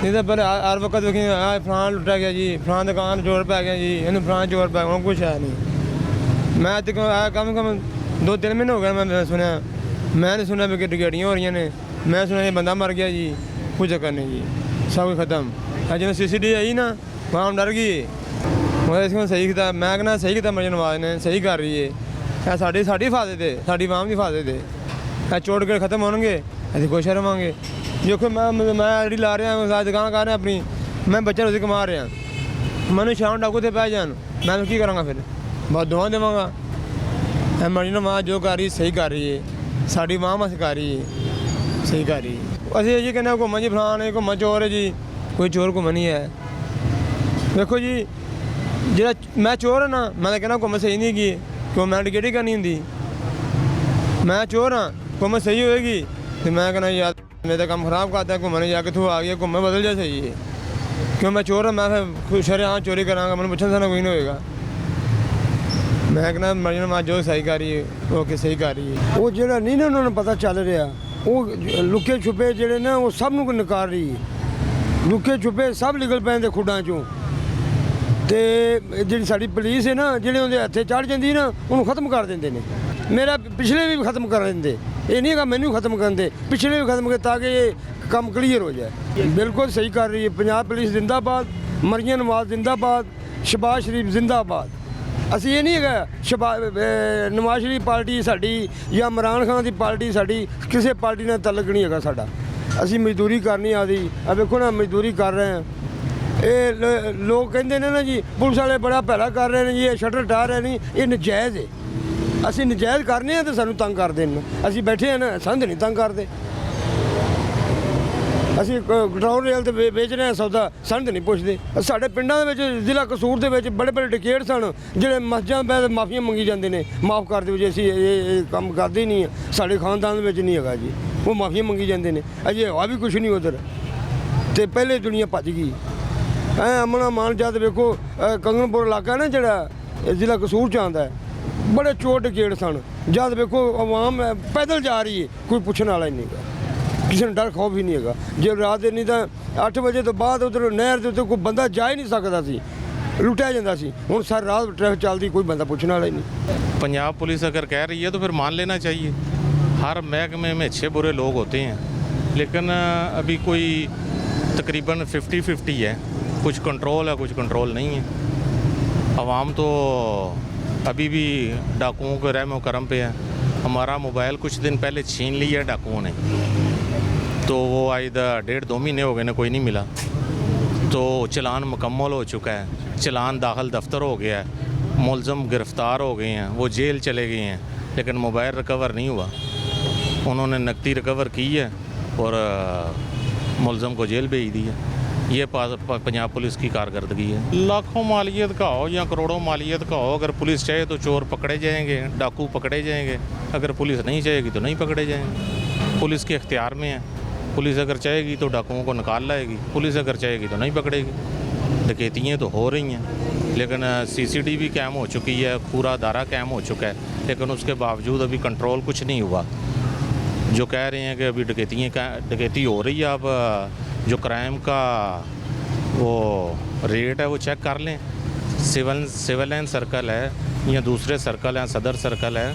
नहीं तो पर हर वक्त देखिए फलान लुटा गया जी, फलान दुकान चोर पै गया जी, इन फलान चोर पै गया, कुछ है नहीं। मैं तो कम 2-3 महीने हो गए मैं सुनया, मैं नहीं सुनया कि डकैतियाँ हो रही ने, मैं सुनया ये बंदा मर गया जी, कुछ चक्कर नहीं जी, सब कुछ खत्म। जिन्हें CCTV आई ना वहाँ डर गई, मैं इसको सही किया, मैं कहना सही किया मर्जी नवाज ने, सही कर रही है। साड़ी हिफाजत है, साड़ी आवाम की हिफाजत है। चोर के खत्म होंगे अभी खुश रवांगे। देखो मैं रेडी ला रहा, दुकान कर रहा अपनी, मैं बच्चा रोजी कमा रहा, मैंने शाम डाकू से पै जान, मैं की कराँगा फिर? बहुत दुआ देवाँगा। मर्जी नवाज जो कर रही सही कर रही है, साड़ी मां मस कर रही है, सही कर रही है। असं जी कहने घूमन जी फलान है, घूमन चोर है जी, कोई चोर घूमन नहीं है। देखो जी जो मैं चोर है ना, मैं तो कहना घूमन सही नहीं की, क्यों मैं डकैती करनी होंगी? मैं चोर हाँ, घूमन सही होएगी तो मैं कहना यार मेरा काम ख़राब करता है, घूमने जा कितों आ गया, घूमने बदल जा सही है। क्यों मैं चोर हाँ, मैं फिर शरेआम चोरी कराँगा, मैंने पूछना था कोई नहीं होएगा। मैं कहना मर्जी मां जो सही कर रही है ओके सही कर रही है। वो ਜਿਹੜਾ नहीं ना उन्होंने पता चल रहा, वो लुके छुपे ਜਿਹੜੇ ना वो सब ਨੂੰ ਨਕਾਰ रही है, लुके छुपे सब निकल ਪੈਂਦੇ ਖੁੱਡਾਂ ਚੋਂ। ਤੇ ਜਿਹੜੀ ਸਾਡੀ ਪੁਲਿਸ ਹੈ ਨਾ, ਜਿਹੜੇ ਉਹਦੇ ਹੱਥੇ ਚੜ ਜਾਂਦੀ ਨਾ ਉਹਨੂੰ ਖਤਮ ਕਰ ਦਿੰਦੇ ਨੇ। ਮੇਰਾ ਪਿਛਲੇ ਵੀ ਖਤਮ ਕਰ ਦਿੰਦੇ, ਇਹ ਨਹੀਂ ਹੈਗਾ ਮੈਨੂੰ ਖਤਮ ਕਰਨ ਦੇ, ਪਿਛਲੇ ਵੀ ਖਤਮ ਕਰ ਤਾਂ ਕਿ ਇਹ ਕੰਮ ਕਲੀਅਰ ਹੋ ਜਾਏ। ਬਿਲਕੁਲ ਸਹੀ ਕਰ ਰਹੀ ਹੈ ਪੰਜਾਬ ਪੁਲਿਸ, ਜ਼ਿੰਦਾਬਾਦ। ਮਰੀਆਂ ਨਵਾਜ਼ ਜ਼ਿੰਦਾਬਾਦ, ਸ਼ਬਾਜ਼ ਸ਼ਰੀਫ ਜ਼ਿੰਦਾਬਾਦ। ਅਸੀਂ ਇਹ ਨਹੀਂ ਹੈਗਾ ਨਵਾਜ਼ ਸ਼ਰੀਫ ਪਾਰਟੀ ਸਾਡੀ ਜਾਂ ਇਮਰਾਨ ਖਾਨ ਦੀ ਪਾਰਟੀ ਸਾਡੀ, ਕਿਸੇ ਪਾਰਟੀ ਨਾਲ ਤਲਕ ਨਹੀਂ ਹੈਗਾ ਸਾਡਾ। ਅਸੀਂ ਮਜ਼ਦੂਰੀ ਕਰਨੀ ਆਦੀ, ਆ ਵੇਖੋ ਨਾ ਮਜ਼ਦੂਰੀ ਕਰ ਰਹੇ ਹਾਂ। ਇਹ ਲੋਕ ਕਹਿੰਦੇ ਨੇ ਨਾ ਜੀ ਪੁਲਿਸ ਵਾਲੇ ਬੜਾ ਭੈੜਾ ਕਰ ਰਹੇ ਨੇ ਜੀ, ਇਹ ਸ਼ਟਰ ਢਾਹ ਰਹੇ ਨੇ, ਇਹ ਨਜਾਇਜ਼ ਹੈ। ਅਸੀਂ ਨਜਾਇਜ਼ ਕਰਨੇ ਆ ਤੇ ਸਾਨੂੰ ਤੰਗ ਕਰਦੇ ਨੇ। ਅਸੀਂ ਬੈਠੇ ਆ ਨਾ, ਸੰਧ ਨਹੀਂ ਤੰਗ ਕਰਦੇ। ਅਸੀਂ ਪੈਟਰੋਲ ਰੇਲ ਤੇ ਵੇਚ ਰਹੇ ਹਾਂ ਸੌਦਾ, ਸੰਧ ਨਹੀਂ ਪੁੱਛਦੇ। ਸਾਡੇ ਪਿੰਡਾਂ ਦੇ ਵਿੱਚ ਜ਼ਿਲ੍ਹਾ ਕਸੂਰ ਦੇ ਵਿੱਚ ਬੜੇ ਬੜੇ ਡਕੈਤ ਸਨ, ਜਿਹੜੇ ਮਸਜਿਦਾਂ ਪੈ ਮਾਫੀਆਂ ਮੰਗੀ ਜਾਂਦੇ ਨੇ, ਮਾਫ ਕਰ ਦਿਓ ਜੀ ਅਸੀਂ ਇਹ ਕੰਮ ਕਰਦੇ ਨਹੀਂ ਹਾਂ, ਸਾਡੇ ਖਾਨਦਾਨ ਦੇ ਵਿੱਚ ਨਹੀਂ ਹੈਗਾ ਜੀ। ਉਹ ਮਾਫੀਆਂ ਮੰਗੀ ਜਾਂਦੇ ਨੇ, ਅਜੇ ਹੋਇਆ ਵੀ ਕੁਛ ਨਹੀਂ ਉਧਰ, ਤੇ ਪਹਿਲੇ ਦੁਨੀਆ ਭੱਜ ਗਈ। ਅਮਨਾ ਮਾਨ ਜਦ ਵੇਖੋ ਕੰਗਨਪੁਰ ਇਲਾਕਾ ਨਾ ਜਿਹੜਾ ਜ਼ਿਲ੍ਹਾ ਕਸੂਰ 'ਚ ਆਉਂਦਾ ਹੈ, ਬੜੇ ਚੋਰ ਡਕੈਤ ਸਨ। ਜਦ ਵੇਖੋ ਆਵਾਮ ਪੈਦਲ ਜਾ ਰਹੀ ਹੈ, ਕੋਈ ਪੁੱਛਣ ਵਾਲਾ ਹੀ ਨਹੀਂ ਹੈਗਾ, ਕਿਸੇ ਨੂੰ ਡਰ ਖੌਫ ਹੀ ਨਹੀਂ ਹੈਗਾ। ਜੇ ਰਾਤ ਦੇ ਨਹੀਂ ਤਾਂ 8 ਵਜੇ ਤੋਂ ਬਾਅਦ ਉਧਰ ਨਹਿਰ ਦੇ ਉੱਤੇ ਕੋਈ ਬੰਦਾ ਜਾ ਹੀ ਨਹੀਂ ਸਕਦਾ ਸੀ, ਲੁੱਟਿਆ ਜਾਂਦਾ ਸੀ। ਹੁਣ ਸਾਰੀ ਰਾਤ ਟ੍ਰੈਫਿਕ ਚੱਲਦੀ, ਕੋਈ ਬੰਦਾ ਪੁੱਛਣ ਵਾਲਾ ही नहीं। पंजाब पुलिस अगर कह रही है तो फिर मान लेना चाहिए। हर महकमे में अच्छे बुरे लोग होते हैं, लेकिन अभी कोई तकरीबन 50-50 है, कुछ कंट्रोल है कुछ कंट्रोल नहीं है। आवाम तो अभी भी डाकुओं के रहमो करम पे है। हमारा मोबाइल कुछ दिन पहले छीन लिया डाकुओं ने, तो वो आज 1.5-2 महीने हो गए ना, कोई नहीं मिला। तो चलान मुकम्मल हो चुका है, चलान दाखिल दफ्तर हो गया है, मुलज़म गिरफ़्तार हो गए हैं, वो जेल चले गए हैं, लेकिन मोबाइल रिकवर नहीं हुआ। उन्होंने नकदी रिकवर की है और मुलज़म को जेल भेज दिया। ये पंजाब पुलिस की कारकर्दगी है। लाखों मालियत का हो या करोड़ों मालियत का हो, अगर पुलिस चाहे तो चोर पकड़े जाएंगे, डाकू पकड़े जाएंगे। अगर पुलिस नहीं चाहेगी तो नहीं पकड़े जाएंगे। पुलिस के इख्तियार में है, पुलिस अगर चाहेगी तो डाकुओं को निकाल लाएगी, पुलिस अगर चाहेगी तो नहीं पकड़ेगी। डकैतियाँ तो हो रही हैं, लेकिन CCTV कैम हो चुकी है, पूरा दायरा कैम हो चुका है, लेकिन उसके बावजूद अभी कंट्रोल कुछ नहीं हुआ। जो कह रहे हैं कि अभी डकैती हो रही है, अब जो क्राइम का वो रेट है वो चेक कर लें। सिविल लाइन सर्कल है या दूसरे सर्कल हैं, सदर सर्कल है,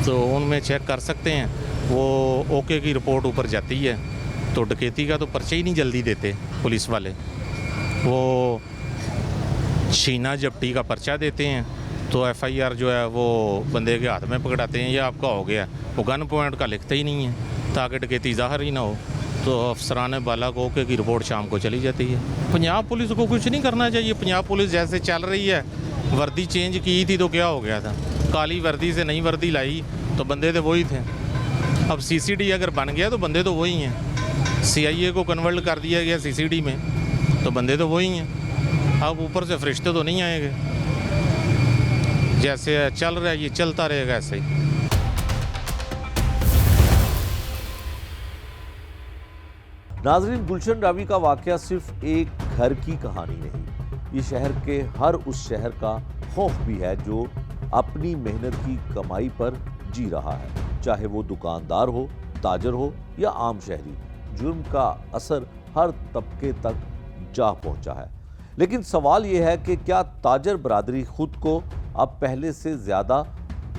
तो उनमें चेक कर सकते हैं। वो ओके की रिपोर्ट ऊपर जाती है तो डकैती का तो पर्चे ही नहीं जल्दी देते पुलिस वाले। वो छीना जब्ती का पर्चा देते हैं तो FIR जो है वो बंदे के हाथ में पकड़ाते हैं, या आपका हो गया, वो गन पॉइंट का लिखते ही नहीं है ताकि डकैती ज़ाहिर ही ना हो। तो अफसरान बाला को की रिपोर्ट शाम को चली जाती है। पंजाब पुलिस को कुछ नहीं करना चाहिए। पंजाब पुलिस जैसे चल रही है, वर्दी चेंज की थी तो क्या हो गया था, काली वर्दी से नई वर्दी लाई तो बंदे तो वही थे। अब CCD अगर बन गया तो बंदे तो वही हैं। CIA को कन्वर्ट कर दिया गया CCD में तो बंदे तो वही हैं। अब ऊपर से फरिश्ते तो नहीं आएंगे। जैसे चल रहा है ये चलता रहेगा ऐसे ही। नाजरीन, गुलशन रावी का वाकया सिर्फ एक घर की कहानी नहीं, ये शहर के हर उस शहर का खौफ भी है जो अपनी मेहनत की कमाई पर जी रहा है, चाहे वो दुकानदार हो, ताजर हो या आम शहरी। जुर्म का असर हर तबके तक जा पहुंचा है। लेकिन सवाल ये है कि क्या ताजर बरादरी खुद को अब पहले से ज़्यादा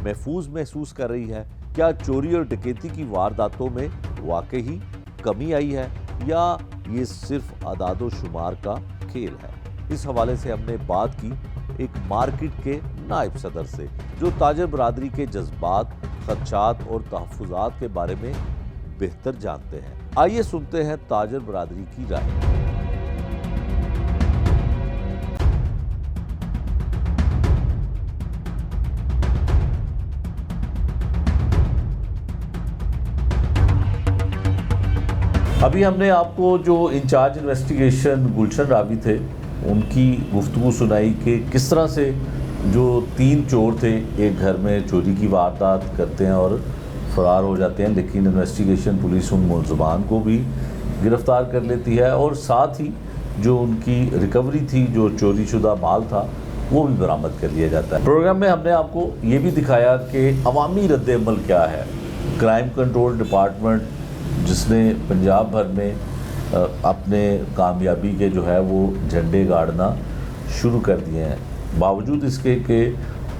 महफूज महसूस कर रही है? क्या चोरी और डकैती की वारदातों में वाकई ही कमी आई है या ये सिर्फ अदादो शुमार का खेल है? इस हवाले से हमने बात की एक मार्केट के नायब सदर से जो ताजर बरादरी के जज्बात, खदशात और तहफ़्फ़ुज़ात के बारे में बेहतर जानते हैं। आइए सुनते हैं ताजर बरादरी की राय। अभी हमने आपको जो इंचार्ज इन्वेस्टिगेशन गुलशन रावी थे उनकी गुफ्तगू सुनाई कि किस तरह से जो 3 चोर थे एक घर में चोरी की वारदात करते हैं और फरार हो जाते हैं, लेकिन इन्वेस्टिगेशन पुलिस उन मुलज़मान को भी गिरफ़्तार कर लेती है और साथ ही जो उनकी रिकवरी थी, जो चोरी शुदा माल था, वो भी बरामद कर लिया जाता है। प्रोग्राम में हमने आपको ये भी दिखाया कि अवामी रद्द-ए-अमल क्या है। क्राइम कंट्रोल डिपार्टमेंट जिसने पंजाब भर में अपने कामयाबी के जो है वो झंडे गाड़ना शुरू कर दिए हैं, बावजूद इसके कि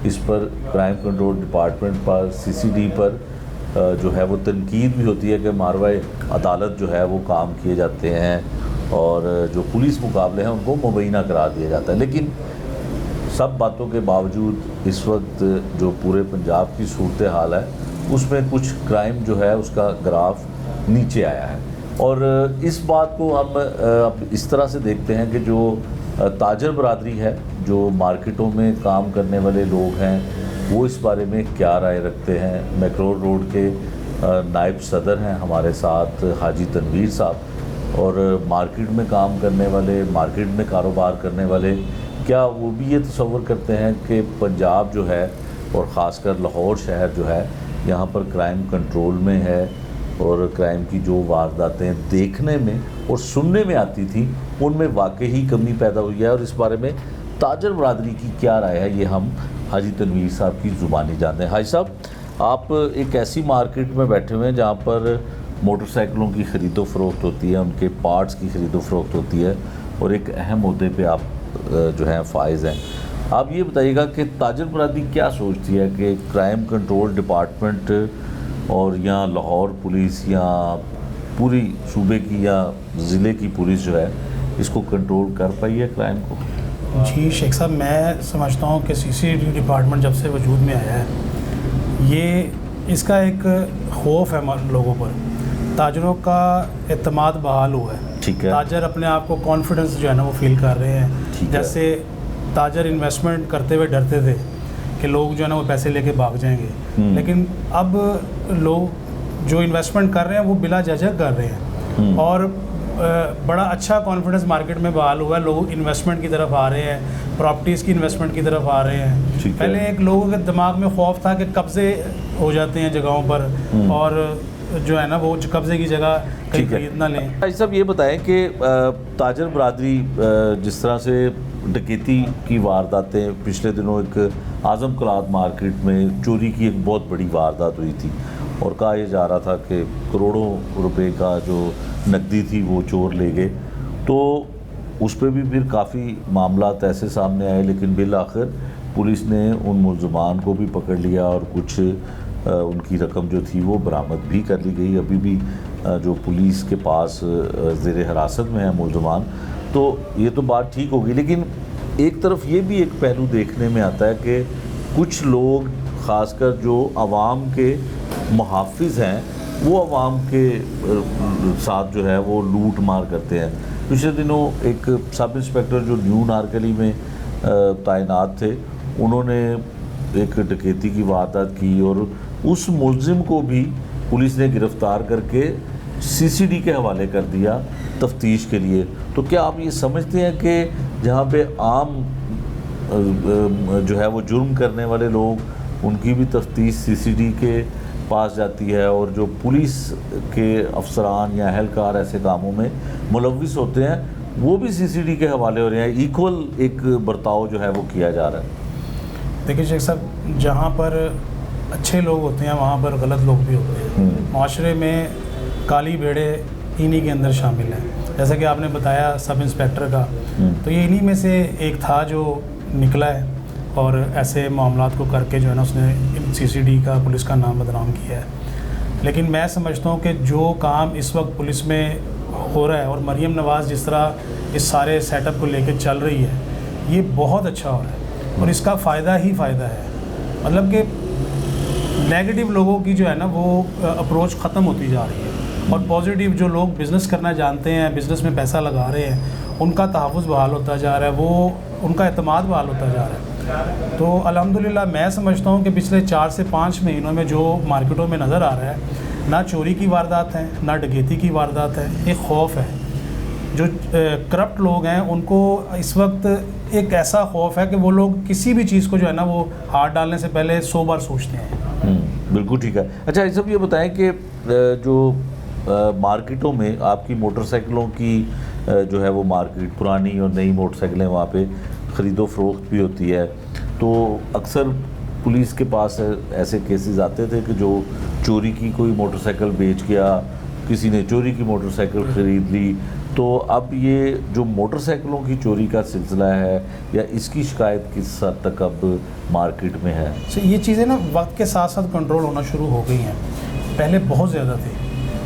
इस पर क्राइम कंट्रोल डिपार्टमेंट पर CCD पर जो है वो तनकीद भी होती है कि मारवाए अदालत जो है वो काम किए जाते हैं और जो पुलिस मुकाबले हैं उनको मुबैना करा दिया जाता है। लेकिन सब बातों के बावजूद इस वक्त जो पूरे पंजाब की सूरत हाल है उसमें कुछ क्राइम जो है उसका ग्राफ नीचे आया है और इस बात को हम अब इस तरह से देखते हैं कि जो ताजर बरादरी है, जो मार्केटों में काम करने वाले लोग हैं, वो इस बारे में क्या राय रखते हैं। मैक्रोर रोड के नायब सदर हैं हमारे साथ हाजी तनवीर साहब, और मार्केट में काम करने वाले, मार्केट में कारोबार करने वाले, क्या वो भी ये तसव्वुर करते हैं कि पंजाब जो है और ख़ासकर लाहौर शहर जो है यहाँ पर क्राइम कंट्रोल में है और क्राइम की जो वारदातें देखने में और सुनने में आती थी उनमें वाकई ही कमी पैदा हुई है। और इस बारे में ताजर बरादरी की क्या राय है ये हम हाजी तनवीर साहब की ज़ुबानी जानते हैं। हाजी साहब, आप एक ऐसी मार्केट में बैठे हुए हैं जहाँ पर मोटरसाइकिलों की ख़रीदो फ़रोख्त होती है, उनके पार्ट्स की ख़रीदो फ़रोख्त होती है और एक अहम ओहदे पे आप जो हैं फाइज हैं। आप ये बताइएगा कि ताजर बरादरी क्या सोचती है कि क्राइम कंट्रोल डिपार्टमेंट और या लाहौर पुलिस या पूरी सूबे की या ज़िले की पुलिस जो है इसको कंट्रोल कर पाई है क्राइम को? जी शेख साहब, मैं समझता हूँ कि CCD डिपार्टमेंट जब से वजूद में आया है, ये इसका एक खौफ है लोगों पर। ताजरों का एतमाद बहाल हुआ है। ठीक है। ताजर अपने आप को कॉन्फिडेंस जो है ना वो फील कर रहे हैं। जैसे ताजर इन्वेस्टमेंट करते हुए डरते थे कि लोग जो है ना वो पैसे लेके भाग जाएंगे, लेकिन अब लोग जो इन्वेस्टमेंट कर रहे हैं वो बिला झिझक कर रहे हैं और बड़ा अच्छा कॉन्फिडेंस मार्केट में बहाल हुआ है। लोग इन्वेस्टमेंट की तरफ आ रहे हैं, प्रॉपर्टीज़ की इन्वेस्टमेंट की तरफ आ रहे हैं। पहले एक लोगों के दिमाग में खौफ था कि कब्जे हो जाते हैं जगहों पर और जो है ना वो कब्जे की जगह कहीं खरीद ना लें। भाई साहब, ये बताएं कि ताजर बरादरी जिस तरह से डकैती की वारदातें, पिछले दिनों एक आज़म कलात मार्केट में चोरी की एक बहुत बड़ी वारदात हुई थी और कहा यह जा रहा था कि करोड़ों रुपए का जो नकदी थी वो चोर ले गए, तो उस पर भी फिर काफ़ी मामलात ऐसे सामने आए, लेकिन बिल आखिर पुलिस ने उन मुलज़मान को भी पकड़ लिया और कुछ उनकी रकम जो थी वो बरामद भी कर ली गई। अभी भी जो पुलिस के पास ज़ेर हिरासत में है मुलज़मान, तो ये तो बात ठीक होगी। लेकिन एक तरफ ये भी एक पहलू देखने में आता है कि कुछ लोग ख़ासकर जो आवाम के मुहाफ़िज़ हैं वो आवाम के साथ जो है वो लूट मार करते हैं। पिछले दिनों एक सब इंस्पेक्टर जो न्यू नारकली में तैनात थे, उन्होंने एक डकैती की वारदात की और उस मुलजिम को भी पुलिस ने गिरफ़्तार करके सीसीडी के हवाले कर दिया तफ्तीश के लिए। तो क्या आप ये समझते हैं कि जहाँ पे आम जो है वो जुर्म करने वाले लोग, उनकी भी तफ्तीश सीसीडी के पास जाती है और जो पुलिस के अफसरान या अहलकार ऐसे कामों में मुलव्विस होते हैं वो भी सीसीडी के हवाले हो रहे हैं? इक्वल एक बर्ताव जो है वो किया जा रहा है। देखिए शेख साहब, जहाँ पर अच्छे लोग होते हैं वहाँ पर गलत लोग भी होते हैं। माशरे में काली भेड़े इन्हीं के अंदर शामिल हैं। जैसा कि आपने बताया सब इंस्पेक्टर का, तो ये इन्हीं में से एक था जो निकला है और ऐसे मामलात को करके जो है ना उसने सीसीडी का, पुलिस का नाम बदनाम किया है। लेकिन मैं समझता हूँ कि जो काम इस वक्त पुलिस में हो रहा है और मरीम नवाज़ जिस तरह इस सारे सेटअप को लेकर चल रही है, ये बहुत अच्छा हो रहा है और इसका फ़ायदा ही फ़ायदा है। मतलब कि नेगेटिव लोगों की जो है ना वो अप्रोच ख़त्म होती जा रही है और पॉजिटिव जो लोग बिज़नेस करना जानते हैं, बिज़नेस में पैसा लगा रहे हैं, उनका तहफ़्फ़ुज़ बहाल होता जा रहा है, वो उनका एतमाद बहाल होता जा रहा है। तो अल्हम्दुलिल्लाह मैं समझता हूँ कि पिछले 4 से 5 महीनों में जो मार्केटों में नज़र आ रहा है, ना चोरी की वारदात है, ना डकैती की वारदात है, एक खौफ है। जो करप्ट लोग हैं उनको इस वक्त एक ऐसा खौफ है कि वो लोग किसी भी चीज़ को जो है ना वो हाथ डालने से पहले 100 बार सोचते हैं। बिल्कुल ठीक है। अच्छा, ये सब ये बताएं कि जो मार्केटों में आपकी मोटरसाइकिलों की जो है वो मार्केट, पुरानी और नई मोटरसाइकिलें वहाँ पे ख़रीदो फरोख्त भी होती है, तो अक्सर पुलिस के पास ऐसे केसेस आते थे कि जो चोरी की कोई मोटरसाइकिल बेच गया, किसी ने चोरी की मोटरसाइकिल ख़रीद ली। तो अब ये जो मोटरसाइकिलों की चोरी का सिलसिला है या इसकी शिकायत किस हद तक अब मार्केट में है? तो ये चीज़ें ना वक्त के साथ साथ कंट्रोल होना शुरू हो गई हैं। पहले बहुत ज़्यादा थी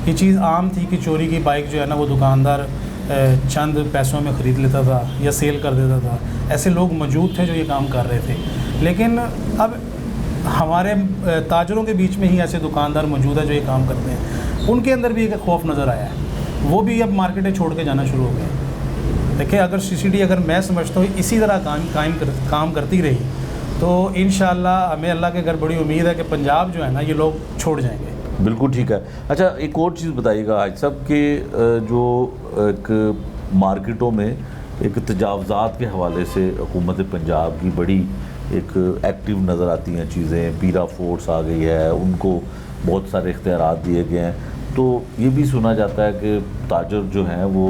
ये चीज़, आम थी कि चोरी की बाइक जो है ना वो दुकानदार चंद पैसों में ख़रीद लेता था या सेल कर देता था। ऐसे लोग मौजूद थे जो ये काम कर रहे थे। लेकिन अब हमारे ताजरों के बीच में ही ऐसे दुकानदार मौजूद है जो ये काम करते हैं, उनके अंदर भी एक खौफ नज़र आया है। वो भी अब मार्केटें छोड़ के जाना शुरू हो गए। देखिए, अगर सीसीडी अगर मैं समझता हूँ इसी तरह काम करती रही तो इंशाअल्लाह हमें अल्लाह के घर बड़ी उम्मीद है कि पंजाब जो है ना ये लोग छोड़ जाएंगे। बिल्कुल ठीक है। अच्छा, एक और चीज़ बताइएगा हाजी साहब कि जो एक मार्केटों में एक तजावज़ात के हवाले से हुकूमत पंजाब की बड़ी एक एक्टिव नज़र आती हैं चीज़ें। पीरा फोर्स आ गई है, उनको बहुत सारे इख्तियारात दिए गए हैं। तो ये भी सुना जाता है कि ताजर जो हैं वो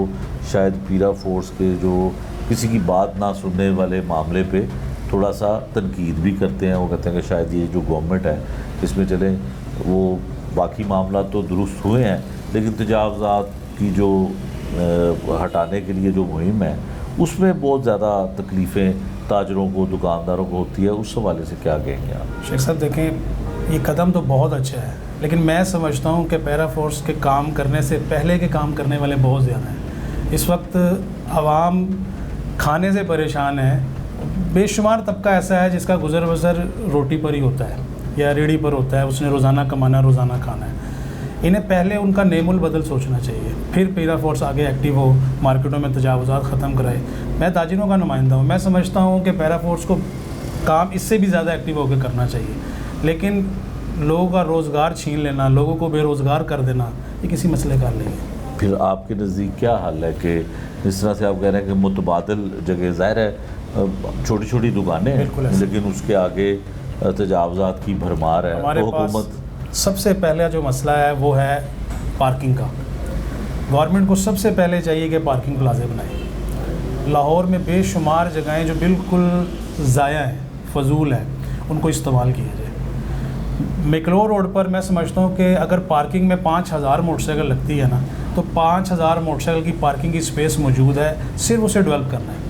शायद पीरा फोर्स के जो किसी की बात ना सुनने वाले मामले पे थोड़ा सा तनकीद भी करते हैं। वो कहते हैं कि शायद ये जो गवर्नमेंट है इसमें चले, वो बाकी मामला तो दुरुस्त हुए हैं लेकिन तजावज़ात की जो हटाने के लिए जो मुहिम है उसमें बहुत ज़्यादा तकलीफ़ें ताजरों को, दुकानदारों को होती है। उस हवाले से क्या कहेंगे आप? शेख साहब देखें, ये कदम तो बहुत अच्छा है, लेकिन मैं समझता हूँ कि पैरा फोर्स के काम करने से पहले के काम करने वाले बहुत ज़्यादा हैं। इस वक्त आवाम खाने से परेशान है। बेशुमार तबका ऐसा है जिसका गुजर बसर रोटी पर ही होता है या रेडी पर होता है, उसने रोज़ाना कमाना, रोज़ाना खाना है। इन्हें पहले उनका नेमुल बदल सोचना चाहिए, फिर पीरा फोर्स आगे एक्टिव हो, मार्केटों में तजावुज़ात ख़त्म कराए। मैं ताजिरों का नुमाइंदा हूँ, मैं समझता हूँ कि पैरा फोर्स को काम इससे भी ज़्यादा एक्टिव होकर करना चाहिए। लेकिन लोगों का रोज़गार छीन लेना, लोगों को बेरोज़गार कर देना, ये किसी मसले का नहीं है। फिर आपके नज़दीक क्या हल है कि जिस तरह से आप कह रहे हैं कि मुतबादिल जगह, ज़ाहिर है छोटी छोटी दुकानें हैं लेकिन उसके आगे तजावज़ात की भरमार है। हमारे तो पास सबसे पहला जो मसला है वो है पार्किंग का। गवर्नमेंट को सबसे पहले चाहिए कि पार्किंग प्लाजे बनाए। लाहौर में बेशुमार जगहें जो बिल्कुल ज़ाया हैं, फजूल हैं, उनको इस्तेमाल किया जाए। मिकलोर रोड पर मैं समझता हूँ कि अगर पार्किंग में 5000 मोटरसाइकिल लगती है ना, तो 5000 मोटरसाइकिल की पार्किंग की स्पेस मौजूद है, सिर्फ उसे डेवलप करना है।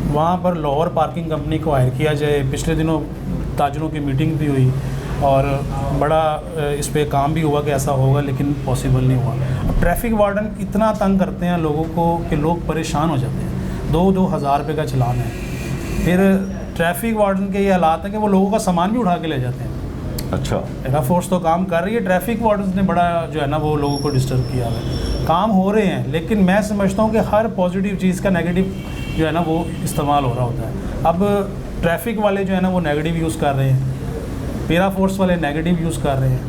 वहाँ पर लाहौर पार्किंग कंपनी को हायर किया जाए। पिछले दिनों ताजरों की मीटिंग भी हुई और बड़ा इस पे काम भी हुआ कि ऐसा होगा, लेकिन पॉसिबल नहीं हुआ। ट्रैफिक वार्डन इतना तंग करते हैं लोगों को कि लोग परेशान हो जाते हैं। 2-2 हज़ार रुपये का चलान है। फिर ट्रैफिक वार्डन के ये हालात हैं कि वो लोगों का सामान भी उठा के ले जाते हैं। अच्छा, पैरा फोर्स तो काम कर रही है, ट्रैफिक वार्डन्स ने बड़ा जो है ना वो लोगों को डिस्टर्ब किया है। काम हो रहे हैं, लेकिन मैं समझता हूँ कि हर पॉजिटिव चीज़ का नेगेटिव जो है ना वो इस्तेमाल हो रहा होता है। अब ट्रैफिक वाले जो है ना वो नेगेटिव यूज़ कर रहे हैं, पैरा फोर्स वाले नेगेटिव यूज़ कर रहे हैं।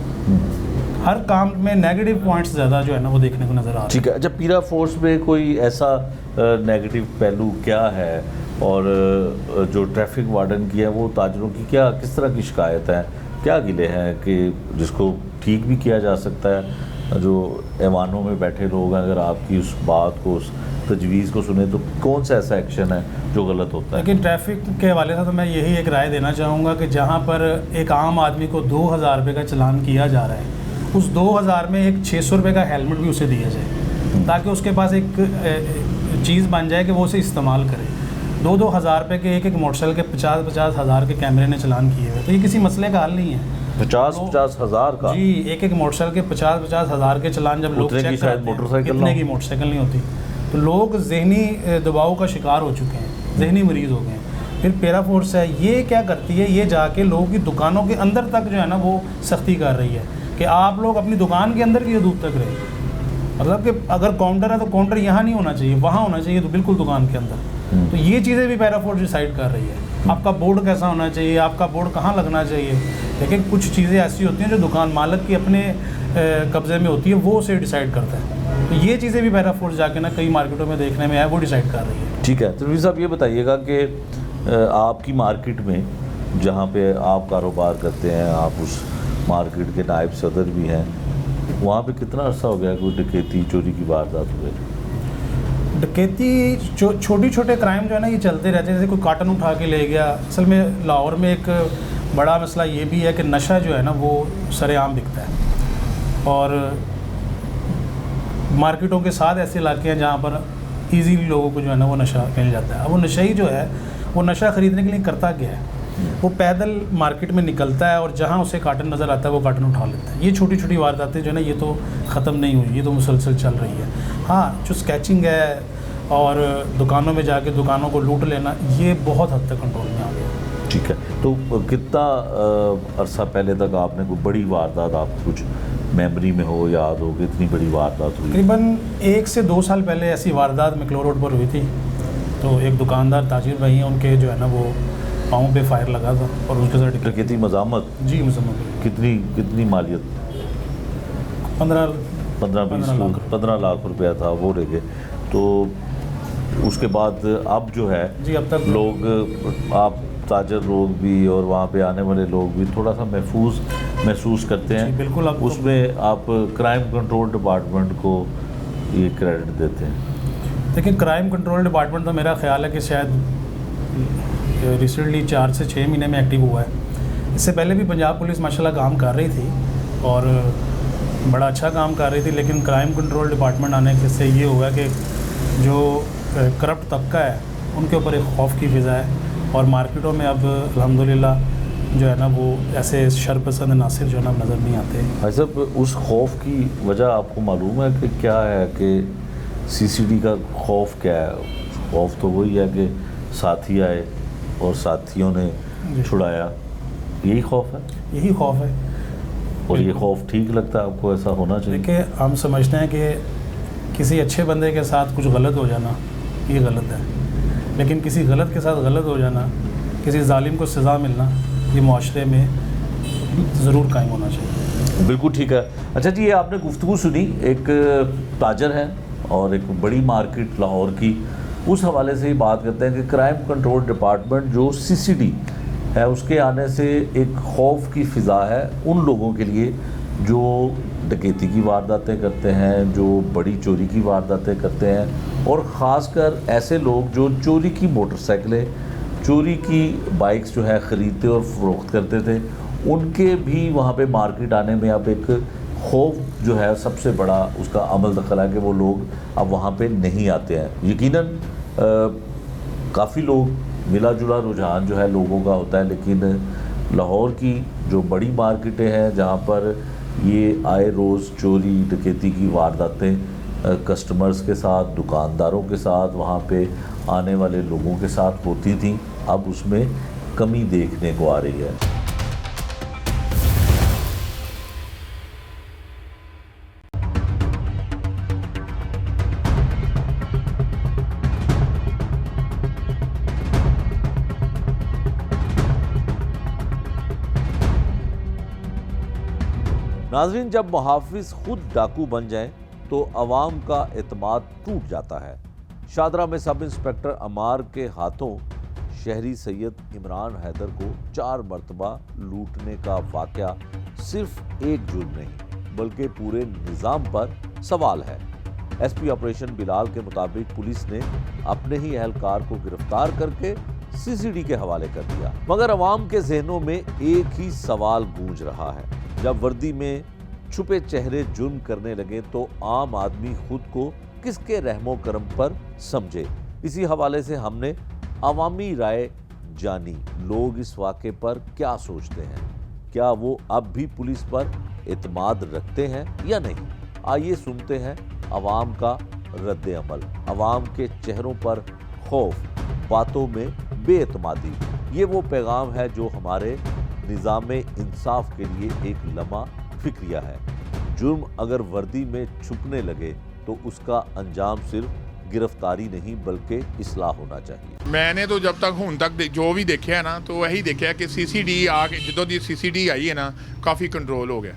हर काम में नेगेटिव पॉइंट्स ज़्यादा जो है ना वो देखने को नज़र आ रहा है। ठीक है, अच्छा पीरा फोर्स में कोई ऐसा नेगेटिव पहलू क्या है, और जो ट्रैफिक वार्डन की है वो ताजरों की क्या किस तरह की शिकायत है, क्या गिले हैं कि जिसको ठीक भी किया जा सकता है? जो ऐवानों में बैठे लोग हैं, अगर आपकी उस बात को, उस तजवीज़ को सुने तो कौन सा ऐसा एक्शन है जो गलत होता है? लेकिन ट्रैफिक के हवाले से तो मैं यही एक राय देना चाहूँगा कि जहाँ पर एक आम आदमी को 2000 रुपये का चालान किया जा रहा है, उस 2000 में एक 600 रुपये का हेलमेट भी उसे दिया जाए, ताकि उसके पास एक चीज़ बन जाए कि वो उसे इस्तेमाल करे। 2-2 हज़ार रुपये के एक मोटरसाइकिल के 50-50 हज़ार के कैमरे ने चालान किए हुए, तो ये किसी मसले का हल नहीं है। 50-50 हज़ार का? जी, एक मोटरसाइकिल के 50-50 हज़ार के चालान जब लोग चेक करते हैं, इतने की मोटरसाइकिल नहीं होती, तो लोग जहनी दबाव का शिकार हो चुके हैं, जहनी मरीज़ हो गए हैं। फिर पैरा फोर्स है, ये क्या करती है, ये जाके लोगों की दुकानों के अंदर तक जो है ना वो सख्ती कर रही है कि आप लोग अपनी दुकान के अंदर की हदूद तक रहे। मतलब कि अगर काउंटर है तो काउंटर यहाँ नहीं होना चाहिए, वहाँ होना चाहिए, तो बिल्कुल दुकान के अंदर। तो ये चीज़ें भी पैरा फोर्स डिसाइड कर रही है। आपका बोर्ड कैसा होना चाहिए, आपका बोर्ड कहाँ लगना चाहिए, लेकिन कुछ चीज़ें ऐसी होती हैं जो दुकान मालिक की अपने कब्ज़े में होती है, वो उसे डिसाइड करता है। तो ये चीज़ें भी पैरा फोर्स जाके ना कई मार्केटों में देखने में है, वो डिसाइड कर रही है। ठीक है, तो साहब ये बताइएगा कि आपकी मार्केट में जहाँ पे आप कारोबार करते हैं, आप उस मार्केट के नायब सदर भी हैं, वहाँ पे कितना अर्सा हो गया कोई डकैती चोरी की वारदात हुई? डकैती छोटी छोटे क्राइम जो है ना ये चलते रहते हैं, जैसे कोई कार्टन उठा के ले गया। असल में लाहौर में एक बड़ा मसला ये भी है कि नशा जो है ना वो सरेआम बिकता है, और मार्केटों के साथ ऐसे इलाके हैं जहाँ पर ईजीली लोगों को जो है ना वो नशा मिल जाता है। अब वो नशई जो है वो नशा ख़रीदने के लिए करता क्या है, वो पैदल मार्केट में निकलता है और जहाँ उसे कार्टन नज़र आता है वो कार्टन उठा लेता है। ये छोटी छोटी वारदातें जो है ना ये तो ख़त्म नहीं हुई, ये तो मुसलसल चल रही है। हाँ, जो स्केचिंग है और दुकानों में जाके दुकानों को लूट लेना, ये बहुत हद तक कंट्रोल में आ गया। ठीक है, तो कितना अरसा पहले तक आपने कोई बड़ी वारदात आप कुछ मेमोरी में हो, याद हो, कितनी बड़ी वारदात हुई? तकरीबन 1 से 2 साल पहले ऐसी वारदात मैक्लो रोड पर हुई थी। तो एक दुकानदार ताजिर भाई हैं, उनके जो है ना वो पाँव पे फायर लगा था और उसके साथ डकैती मज़ामत? जी मज़ामत। कितनी मालियत? 15 लाख रुपया था, वो ले गए। तो उसके बाद अब जो है जी, अब तक लोग, आप ताजर लोग भी और वहाँ पे आने वाले लोग भी थोड़ा सा महसूस करते हैं। बिल्कुल। उसमें आप क्राइम कंट्रोल डिपार्टमेंट को ये क्रेडिट देते हैं? देखिए, क्राइम कंट्रोल डिपार्टमेंट तो मेरा ख्याल है कि शायद रिसेंटली 4 से 6 महीने में एक्टिव हुआ है। इससे पहले भी पंजाब पुलिस माशाल्लाह काम कर रही थी और बड़ा अच्छा काम कर रही थी, लेकिन क्राइम कंट्रोल डिपार्टमेंट आने से ये हुआ कि जो करप्ट तबका है उनके ऊपर एक खौफ की फ़िज़ा है, और मार्केटों में अब अल्हम्दुलिल्लाह जो है ना वो ऐसे शरपसंद नासिर जो है ना नज़र नहीं आते। भाई साहब, उस खौफ की वजह आपको मालूम है कि क्या है, कि CCD का खौफ क्या है? खौफ तो वही है कि साथी आए और साथियों ने छुड़ाया, यही खौफ है? यही खौफ है। और ये खौफ ठीक लगता है आपको? ऐसा होना चाहिए? देखिए, हम समझते हैं कि किसी अच्छे बंदे के साथ कुछ गलत हो जाना ये गलत है, लेकिन किसी गलत के साथ गलत हो जाना, किसी जालिम को सज़ा मिलना, ये माशरे में ज़रूर कायम होना चाहिए। बिल्कुल ठीक है। अच्छा जी, ये आपने गुफ्तगू सुनी, एक ताजर है और एक बड़ी मार्केट लाहौर की, उस हवाले से ही बात करते हैं कि क्राइम कंट्रोल डिपार्टमेंट जो CCD है उसके आने से एक खौफ की फ़िज़ा है उन लोगों के लिए जो डकैती की वारदातें करते हैं, जो बड़ी चोरी की वारदातें करते हैं, और ख़ासकर ऐसे लोग जो चोरी की मोटरसाइकिलें, चोरी की बाइक्स जो है ख़रीदते और फ़रोख्त करते थे, उनके भी वहाँ पे मार्केट आने में अब एक खौफ जो है सबसे बड़ा उसका अमल दखल है कि वो लोग अब वहाँ पे नहीं आते हैं। यकीनन काफ़ी लोग, मिला जुला रुझान जो है लोगों का होता है, लेकिन लाहौर की जो बड़ी मार्केटें हैं जहाँ पर ये आए रोज़ चोरी डकैती की वारदातें कस्टमर्स के साथ, दुकानदारों के साथ, वहाँ पे आने वाले लोगों के साथ होती थी, अब उसमें कमी देखने को आ रही है। नाजरीन, जब मुहाफिज खुद डाकू बन जाएं तो अवाम का एतमाद टूट जाता है। शादरा में सब इंस्पेक्टर अमार के हाथों शहरी सैयद इमरान हैदर को 4 मरतबा लूटने का वाकया सिर्फ एक जुर्म नहीं बल्कि पूरे निज़ाम पर सवाल है। एसपी ऑपरेशन बिलाल के मुताबिक पुलिस ने अपने ही एहलकार को गिरफ्तार करके सीसीडी के हवाले कर दिया, मगर अवाम के जहनों में एक ही सवाल गूंज रहा है। जब वर्दी में छुपे चेहरे जुर्म करने लगे तो आम आदमी खुद को किसके रहमो करम पर समझे। इसी हवाले से हमने अवामी राय जानी। लोग इस वाक़े पर क्या सोचते हैं, क्या वो अब भी पुलिस पर एतमाद रखते हैं या नहीं। आइए सुनते हैं अवाम का रद्द अमल। अवाम के चेहरों पर खौफ, बातों में बेएतमादी, ये वो पैगाम है जो हमारे निज़ाम इंसाफ के लिए एक लम्हा फिक्रिया है। जुर्म अगर वर्दी में छुपने लगे तो उसका अंजाम सिर्फ गिरफ्तारी नहीं बल्कि इस्लाह होना चाहिए। मैंने तो जब तक हुण तक जो भी देखा है ना, तो वही देखा कि CCD आके ਜਦੋਂ ਦੀ CCD आई है ना, काफ़ी कंट्रोल हो गया।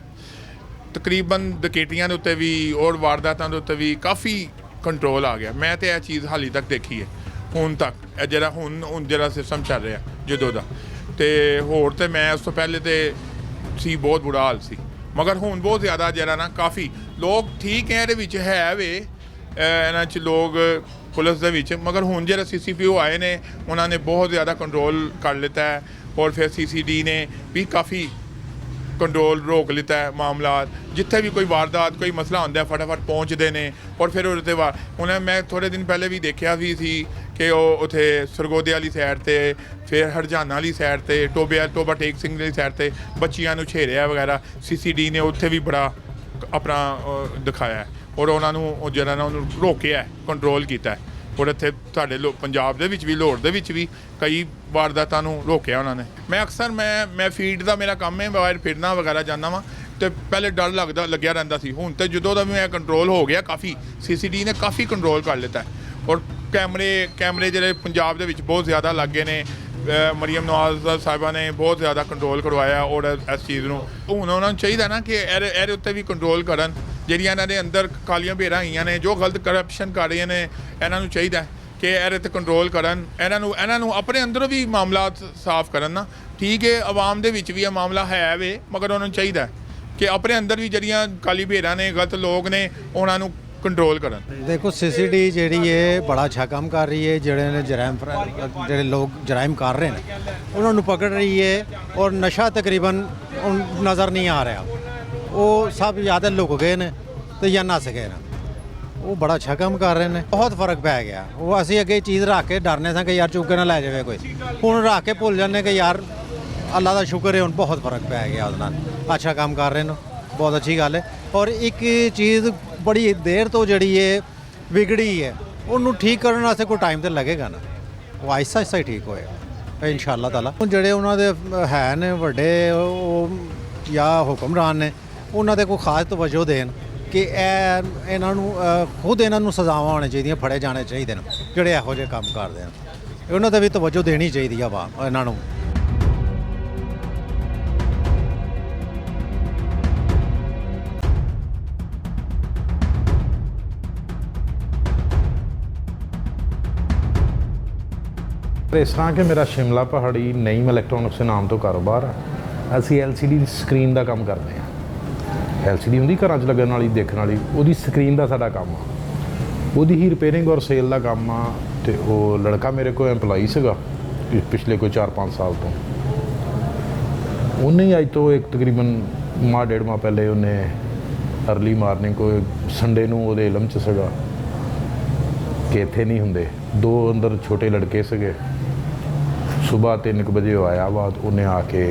तकरीबन डकैतियां ਦੇ ਉੱਤੇ ਵੀ और ਵਾਰਦਾਤਾਂ ਦੇ ਉੱਤੇ ਵੀ ਕਾਫੀ ਕੰਟਰੋਲ ਆ ਗਿਆ। ਮੈਂ ਤੇ ਇਹ ਚੀਜ਼ ਹਾਲੀ ਤੱਕ ਦੇਖੀ ਹੈ ਹੁਣ ਤੱਕ, ਇਹ ਜਿਹੜਾ ਹੁਣ ਜਿਹੜਾ ਸਿਸਟਮ ਚੱਲ ਰਿਹਾ ਜਦੋਂ ਦਾ, ਤੇ ਹੋਰ ਤੇ ਮੈਂ ਉਸ ਤੋਂ ਪਹਿਲੇ ਤੇ ਸੀ ਬਹੁਤ ਬੁਰਾ ਹਾਲ ਸੀ, ਮਗਰ ਹੁਣ ਬਹੁਤ ਜ਼ਿਆਦਾ ਜਿਹੜਾ ਨਾ ਕਾਫੀ ਲੋਕ ਠੀਕ ਹੈ ਇਹਦੇ ਵਿੱਚ ਹੈ ਵੇ ਇਹਨਾਂ 'ਚ ਲੋਕ ਪੁਲਿਸ ਦੇ ਵਿੱਚ, ਮਗਰ ਹੁਣ ਜਿਹੜਾ CCPO ਆਏ ਨੇ ਉਹਨਾਂ ਨੇ ਬਹੁਤ ਜ਼ਿਆਦਾ ਕੰਟਰੋਲ ਕਰ ਲਿੱਤਾ ਹੈ ਔਰ ਫਿਰ CCD ਨੇ ਵੀ ਕਾਫੀ ਕੰਟਰੋਲ ਰੋਕ ਲਿੱਤਾ ਹੈ ਮਾਮਲਾ। ਜਿੱਥੇ ਵੀ ਕੋਈ ਵਾਰਦਾਤ ਕੋਈ ਮਸਲਾ ਹੁੰਦਾ ਫਟਾਫਟ ਪਹੁੰਚਦੇ ਨੇ ਔਰ ਫਿਰ ਉਹਦੇ 'ਤੇ ਹੁਣ ਮੈਂ ਥੋੜ੍ਹੇ ਦਿਨ ਪਹਿਲੇ ਵੀ ਦੇਖਿਆ ਵੀ ਸੀ ਕਿ ਉਹ ਉੱਥੇ ਸਰਗੋਦੇ ਵਾਲੀ ਸਾਈਡ 'ਤੇ, ਫਿਰ ਹਰਜਾਨਾ ਵਾਲੀ ਸਾਈਡ 'ਤੇ, ਟੋਬਾ ਟੇਕ ਸਿੰਘ ਵਾਲੀ ਸਾਈਡ 'ਤੇ ਬੱਚੀਆਂ ਨੂੰ ਛੇੜਿਆ ਵਗੈਰਾ। CCD ਨੇ ਉੱਥੇ ਵੀ ਬੜਾ ਆਪਣਾ ਦਿਖਾਇਆ ਔਰ ਉਹਨਾਂ ਨੂੰ ਉਹ ਜਿਹੜਾ ਨਾ ਉਹਨੂੰ ਰੋਕਿਆ, ਕੰਟਰੋਲ ਕੀਤਾ। ਔਰ ਇੱਥੇ ਸਾਡੇ ਪੰਜਾਬ ਦੇ ਵਿੱਚ ਵੀ, ਲਾਹੌਰ ਦੇ ਵਿੱਚ ਵੀ ਕਈ ਵਾਰਦਾਤਾਂ ਨੂੰ ਰੋਕਿਆ ਉਹਨਾਂ ਨੇ। ਮੈਂ ਅਕਸਰ ਮੈਂ ਫੀਲਡ ਦਾ ਮੇਰਾ ਕੰਮ ਹੈ, ਬਾਹਰ ਫਿਰਨਾ ਵਗੈਰਾ ਜਾਂਦਾ ਵਾਂ, ਤੇ ਪਹਿਲੇ ਡਰ ਲੱਗਿਆ ਰਹਿੰਦਾ ਸੀ। ਹੁਣ ਤੇ ਜਦੋਂ ਦਾ ਮੈਂ ਕੰਟਰੋਲ ਹੋ ਗਿਆ ਕਾਫੀ, CCD ਨੇ ਕਾਫੀ ਕੰਟਰੋਲ ਕਰ ਲਿੱਤਾ ਔਰ ਕੈਮਰੇ ਜਿਹੜੇ ਪੰਜਾਬ ਦੇ ਵਿੱਚ ਬਹੁਤ ਜ਼ਿਆਦਾ ਲੱਗੇ ਨੇ। ਮਰੀਮ ਨਵਾਜ਼ ਸਾਹਿਬਾ ਨੇ ਬਹੁਤ ਜ਼ਿਆਦਾ ਕੰਟਰੋਲ ਕਰਵਾਇਆ ਔਰ ਇਸ ਚੀਜ਼ ਨੂੰ ਹੁਣ ਉਹਨਾਂ ਨੂੰ ਚਾਹੀਦਾ ਨਾ ਕਿ ਇਹਦੇ ਉੱਤੇ ਵੀ ਕੰਟਰੋਲ ਕਰਨ। ਜਿਹੜੀਆਂ ਇਹਨਾਂ ਦੇ ਅੰਦਰ ਕਾਲੀਆਂ ਭੇਡਾਂ ਆਈਆਂ ਨੇ ਜੋ ਗਲਤ ਕਰਪਸ਼ਨ ਕਰ ਰਹੀਆਂ ਨੇ, ਇਹਨਾਂ ਨੂੰ ਚਾਹੀਦਾ ਕਿ ਇਹਦੇ 'ਤੇ ਕੰਟਰੋਲ ਕਰਨ। ਇਹਨਾਂ ਨੂੰ ਆਪਣੇ ਅੰਦਰੋਂ ਵੀ ਮਾਮਲਾ ਸਾਫ਼ ਕਰਨ ਨਾ। ਠੀਕ ਹੈ, ਆਵਾਮ ਦੇ ਵਿੱਚ ਵੀ ਇਹ ਮਾਮਲਾ ਹੈ ਵੇ, ਮਗਰ ਉਹਨਾਂ ਨੂੰ ਚਾਹੀਦਾ ਕਿ ਆਪਣੇ ਅੰਦਰ ਵੀ ਜਿਹੜੀਆਂ ਕਾਲੀ ਭੇਡਾਂ ਨੇ, ਗਲਤ ਲੋਕ ਨੇ, ਉਹਨਾਂ ਨੂੰ ਕੰਟਰੋਲ ਕਰਨ। देखो CCD ਜਿਹੜੀ ਹੈ ਬੜਾ ਅੱਛਾ ਕੰਮ ਕਰ ਰਹੀ ਹੈ। ਜਿਹੜੇ ਲੋਕ ਜਰਾਇਮ ਕਰ ਰਹੇ ਨੇ ਉਹਨਾਂ ਨੂੰ ਪਕੜ ਰਹੀ ਹੈ ਔਰ ਨਸ਼ਾ ਤਕਰੀਬਨ ਨਜ਼ਰ ਨਹੀਂ ਆ ਰਿਹਾ। ਉਹ ਸਭ ਜਾਂ ਤਾਂ ਲੁਕ ਗਏ ਨੇ ਤੇ ਜਾਂ ਨੱਸ ਗਏ ਨੇ। ਉਹ ਬੜਾ ਅੱਛਾ ਕੰਮ ਕਰ ਰਹੇ ਨੇ, ਬਹੁਤ ਫਰਕ ਪੈ ਗਿਆ। ਉਹ ਅਸੀਂ ਅੱਗੇ ਚੀਜ਼ ਰੱਖ ਕੇ ਡਰਨੇ ਸਾਂ ਕਿ ਯਾਰ ਚੁੱਕ ਕੇ ਨਾ ਲੈ ਜਾਵੇ ਕੋਈ, ਹੁਣ ਰੱਖ ਕੇ ਭੁੱਲ ਜਾਂਦੇ ਕਿ ਯਾਰ ਅੱਲਾ ਦਾ ਸ਼ੁਕਰ ਹੈ ਹੁਣ ਬਹੁਤ ਫਰਕ ਪੈ ਗਿਆ ਉਹਦੇ ਨਾਲ। ਅੱਛਾ ਕੰਮ ਕਰ ਰਹੇ ਨੇ, ਬਹੁਤ ਅੱਛੀ ਗੱਲ ਹੈ। ਔਰ ਇੱਕ ਚੀਜ਼ ਬੜੀ ਦੇਰ ਤੋਂ ਜਿਹੜੀ ਹੈ ਵਿਗੜੀ ਹੈ, ਉਹਨੂੰ ਠੀਕ ਕਰਨ ਵਾਸਤੇ ਕੋਈ ਟਾਈਮ ਤਾਂ ਲੱਗੇਗਾ ਨਾ। ਉਹ ਆਹਿਸਤਾ ਆਹਿਸਤਾ ਹੀ ਠੀਕ ਹੋਏਗਾ ਇਨਸ਼ਾਅੱਲਾ ਤਾਲਾ। ਜਿਹੜੇ ਉਹਨਾਂ ਦੇ ਹੈ ਨੇ ਵੱਡੇ ਉਹ ਜਾਂ ਹੁਕਮਰਾਨ ਨੇ, ਉਹਨਾਂ 'ਤੇ ਕੋਈ ਖਾਸ ਤਵੱਜੋ ਦੇਣ ਕਿ ਇਹਨਾਂ ਨੂੰ ਖੁਦ ਇਹਨਾਂ ਨੂੰ ਸਜ਼ਾਵਾਂ ਹੋਣੀਆਂ ਚਾਹੀਦੀਆਂ, ਫੜੇ ਜਾਣੇ ਚਾਹੀਦੇ ਨੇ ਜਿਹੜੇ ਇਹੋ ਜਿਹੇ ਕੰਮ ਕਰਦੇ ਨੇ। ਉਹਨਾਂ 'ਤੇ ਵੀ ਤਵੱਜੋ ਦੇਣੀ ਚਾਹੀਦੀ ਆ ਇਹਨਾਂ ਨੂੰ। ਇਸ ਤਰ੍ਹਾਂ ਕਿ ਮੇਰਾ ਸ਼ਿਮਲਾ ਪਹਾੜੀ ਨਈਮ ਇਲੈਕਟ੍ਰੋਨਿਕਸ ਦੇ ਨਾਮ ਤੋਂ ਕਾਰੋਬਾਰ ਆ। ਅਸੀਂ LCD ਸਕਰੀਨ ਦਾ ਕੰਮ ਕਰਦੇ ਹਾਂ। LCD ਹੁੰਦੀ ਘਰਾਂ 'ਚ ਲੱਗਣ ਵਾਲੀ, ਦੇਖਣ ਵਾਲੀ, ਉਹਦੀ ਸਕਰੀਨ ਦਾ ਸਾਡਾ ਕੰਮ ਆ। ਉਹਦੀ ਹੀ ਰਿਪੇਅਰਿੰਗ ਔਰ ਸੇਲ ਦਾ ਕੰਮ ਆ। ਅਤੇ ਉਹ ਲੜਕਾ ਮੇਰੇ ਕੋਲ EMPLOYEE ਸੀਗਾ ਪਿਛਲੇ ਕੋਈ 4-5 ਸਾਲ ਤੋਂ। ਉਹਨੇ ਹੀ ਅੱਜ ਤੋਂ ਤਕਰੀਬਨ ਡੇਢ ਮਾਹ ਪਹਿਲੇ ਉਹਨੇ ਅਰਲੀ ਮਾਰਨਿੰਗ ਕੋਈ ਸੰਡੇ ਨੂੰ ਉਹਦੇ ਇਲਮ 'ਚ ਸੀਗਾ ਕਿ ਇੱਥੇ ਨਹੀਂ ਹੁੰਦੇ। 2 ਅੰਦਰ ਛੋਟੇ ਲੜਕੇ ਸੀਗੇ। ਸੁਬਾਹ 3 ਵਜੇ ਉਹ ਆਇਆ ਬਾਅਦ ਉਹਨੇ ਆ ਕੇ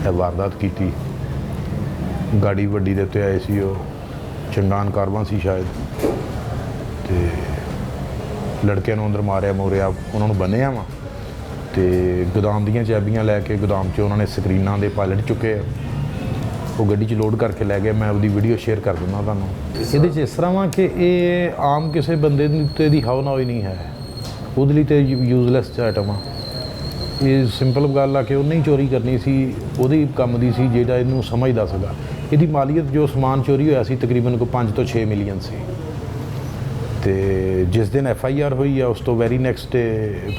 ਇਹ ਵਾਰਦਾਤ ਕੀਤੀ। ਗਾੜੀ ਵੱਡੀ ਦੇ ਉੱਤੇ ਆਏ ਸੀ, ਉਹ ਚੰਗਾਨ ਕਾਰਵਾਂ ਸੀ ਸ਼ਾਇਦ, ਅਤੇ ਲੜਕਿਆਂ ਨੂੰ ਅੰਦਰ ਮਾਰਿਆ ਉਹਨਾਂ ਨੂੰ ਬੰਨ੍ਹਿਆ ਵਾ ਅਤੇ ਗੋਦਾਮ ਦੀਆਂ ਚਾਬੀਆਂ ਲੈ ਕੇ ਗੋਦਾਮ 'ਚ ਉਹਨਾਂ ਨੇ ਸਕਰੀਨਾਂ ਦੇ ਪਾਇਲਟ ਚੁੱਕੇ ਆ। ਉਹ ਗੱਡੀ 'ਚ ਲੋਡ ਕਰਕੇ ਲੈ ਗਏ। ਮੈਂ ਉਹਦੀ ਵੀਡੀਓ ਸ਼ੇਅਰ ਕਰ ਦਿੰਦਾ ਤੁਹਾਨੂੰ। ਇਹਦੇ 'ਚ ਇਸ ਤਰ੍ਹਾਂ ਵਾ ਕਿ ਇਹ ਆਮ ਕਿਸੇ ਬੰਦੇ ਦੇ ਉੱਤੇ ਦੀ ਹਾਓ-ਨਾਓ ਨਹੀਂ ਹੈ। ਉਹਦੇ ਲਈ ਤਾਂ ਯੂਜ਼ਲੈਸ ਆਈਟਮ ਆ। ਇਹ ਸਿੰਪਲ ਗੱਲ ਆ ਕਿ ਉਹਨੇ ਹੀ ਚੋਰੀ ਕਰਨੀ ਸੀ, ਉਹਦੀ ਕੰਮ ਦੀ ਸੀ ਜਿਹੜਾ ਇਹਨੂੰ ਸਮਝਦਾ ਸੀਗਾ। ਇਹਦੀ ਮਾਲੀਅਤ ਜੋ ਸਮਾਨ ਚੋਰੀ ਹੋਇਆ ਸੀ ਤਕਰੀਬਨ ਕੋਈ 5 ਤੋਂ 6 ਮਿਲੀਅਨ ਸੀ। ਤੇ ਜਿਸ ਦਿਨ FIR ਹੋਈ ਆ ਉਸ ਤੋਂ ਵੈਰੀ ਨੈਕਸਟ ਡੇ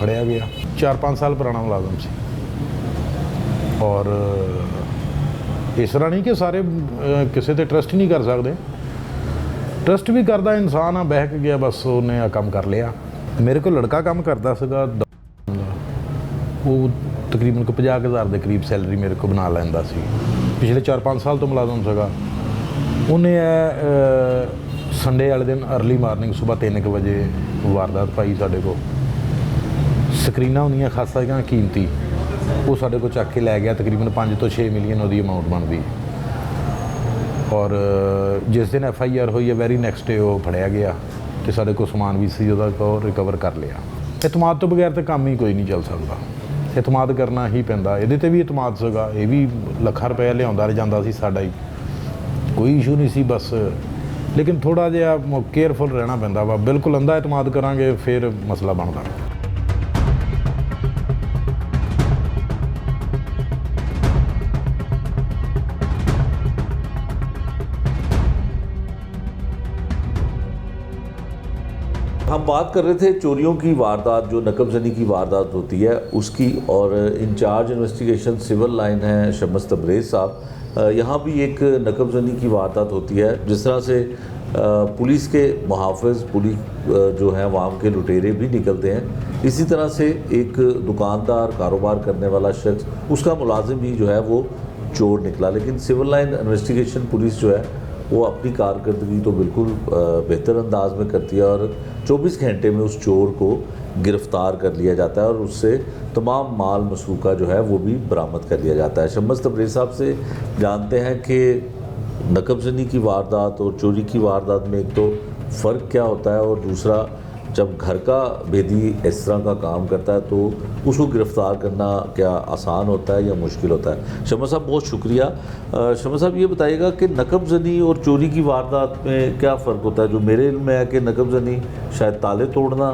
ਫੜਿਆ ਗਿਆ। 4-5 ਸਾਲ ਪੁਰਾਣਾ ਮੁਲਾਜ਼ਮ ਸੀ। ਔਰ ਇਸ ਤਰ੍ਹਾਂ ਨਹੀਂ ਕਿ ਸਾਰੇ ਕਿਸੇ ਤੇ ਟਰਸਟ ਹੀ ਨਹੀਂ ਕਰ ਸਕਦੇ, ਟਰਸਟ ਵੀ ਕਰਦਾ ਇਨਸਾਨ ਆ, ਬਹਿਕ ਗਿਆ ਬਸ ਉਹਨੇ ਆ ਕੰਮ ਕਰ ਲਿਆ। ਮੇਰੇ ਕੋਲ ਲੜਕਾ ਕੰਮ ਕਰਦਾ ਸੀਗਾ, ਉਹ ਤਕਰੀਬਨ 50,000 ਦੇ ਕਰੀਬ ਸੈਲਰੀ ਮੇਰੇ ਕੋਲ ਬਣਾ ਲੈਂਦਾ ਸੀ। ਪਿਛਲੇ 4-5 ਸਾਲ ਤੋਂ ਮੁਲਾਜ਼ਮ ਸੀਗਾ। ਉਹਨੇ ਸੰਡੇ ਵਾਲੇ ਦਿਨ ਅਰਲੀ ਮਾਰਨਿੰਗ ਸਵੇਰ 3 ਵਜੇ ਵਾਰਦਾਤ ਪਾਈ ਸਾਡੇ ਕੋਲ। ਸਕਰੀਨਾਂ ਹੁੰਦੀਆਂ ਖਾਸਾ ਜਾਂ ਕੀਮਤੀ, ਉਹ ਸਾਡੇ ਕੋਲ ਚੱਕ ਕੇ ਲੈ ਗਿਆ। ਤਕਰੀਬਨ 5 ਤੋਂ 6 ਮਿਲੀਅਨ ਉਹਦੀ ਅਮਾਊਂਟ ਬਣਦੀ। ਔਰ ਜਿਸ ਦਿਨ FIR ਹੋਈ ਹੈ ਵੈਰੀ ਨੈਕਸਟ ਡੇ ਉਹ ਫੜਿਆ ਗਿਆ ਤੇ ਸਾਡੇ ਕੋਲ ਸਮਾਨ ਵੀ ਸੀ ਉਹਦਾ ਉਹ ਰਿਕਵਰ ਕਰ ਲਿਆ। ਇਤਮਾਦ ਤੋਂ ਬਗੈਰ ਤਾਂ ਕੰਮ ਹੀ ਕੋਈ ਨਹੀਂ ਚੱਲ ਸਕਦਾ, ਇਤਮਾਦ ਕਰਨਾ ਹੀ ਪੈਂਦਾ। ਇਹਦੇ ਤੇ ਵੀ ਇਤਮਾਦ ਸੀਗਾ, ਇਹ ਵੀ ਲੱਖਾਂ ਰੁਪਏ ਲਿਆਉਂਦਾ ਜਾਂਦਾ ਸੀ, ਸਾਡਾ ਹੀ ਕੋਈ ਇਸ਼ੂ ਨਹੀਂ ਸੀ ਬਸ। ਲੇਕਿਨ ਥੋੜ੍ਹਾ ਜਿਹਾ ਕੇਅਰਫੁਲ ਰਹਿਣਾ ਪੈਂਦਾ ਵਾ। ਬਿਲਕੁਲ ਅੰਧਾ ਇਤਮਾਦ ਕਰਾਂਗੇ ਫਿਰ ਮਸਲਾ ਬਣਦਾ। हम बात कर रहे थे चोरियों की वारदात, जो नकबजनी की वारदात होती है उसकी, और इंचार्ज इन्वेस्टिगेशन सिविल लाइन है शम्स तबरेज़ साहब। यहाँ भी एक नकबजनी की वारदात होती है। जिस तरह से पुलिस के मुहाफ़िज़, पुलिस जो है वाम के लुटेरे भी निकलते हैं, इसी तरह से एक दुकानदार, कारोबार करने वाला शख्स, उसका मुलाजिम भी जो है वो चोर निकला। लेकिन सिविल लाइन इन्वेस्टिगेशन पुलिस जो है वो अपनी कारकर्दगी तो बिल्कुल बेहतर अंदाज में करती है और 24 घंटे में उस चोर को गिरफ़्तार कर लिया जाता है और उससे तमाम माल मसरूका जो है वो भी बरामद कर लिया जाता है। शम्स तबरेज़ साहब से जानते हैं कि नकबजनी की वारदात और चोरी की वारदात में एक तो फ़र्क क्या होता है, और दूसरा जब घर का बेदी इस तरह का काम करता है तो उसको गिरफ़्तार करना क्या आसान होता है या मुश्किल होता है। शम्स साहब बहुत शुक्रिया। शम्स साहब ये बताइएगा कि नकबजनी और चोरी की वारदात में क्या फ़र्क होता है। जो मेरे इल्म में है कि नकबजनी शायद ताले तोड़ना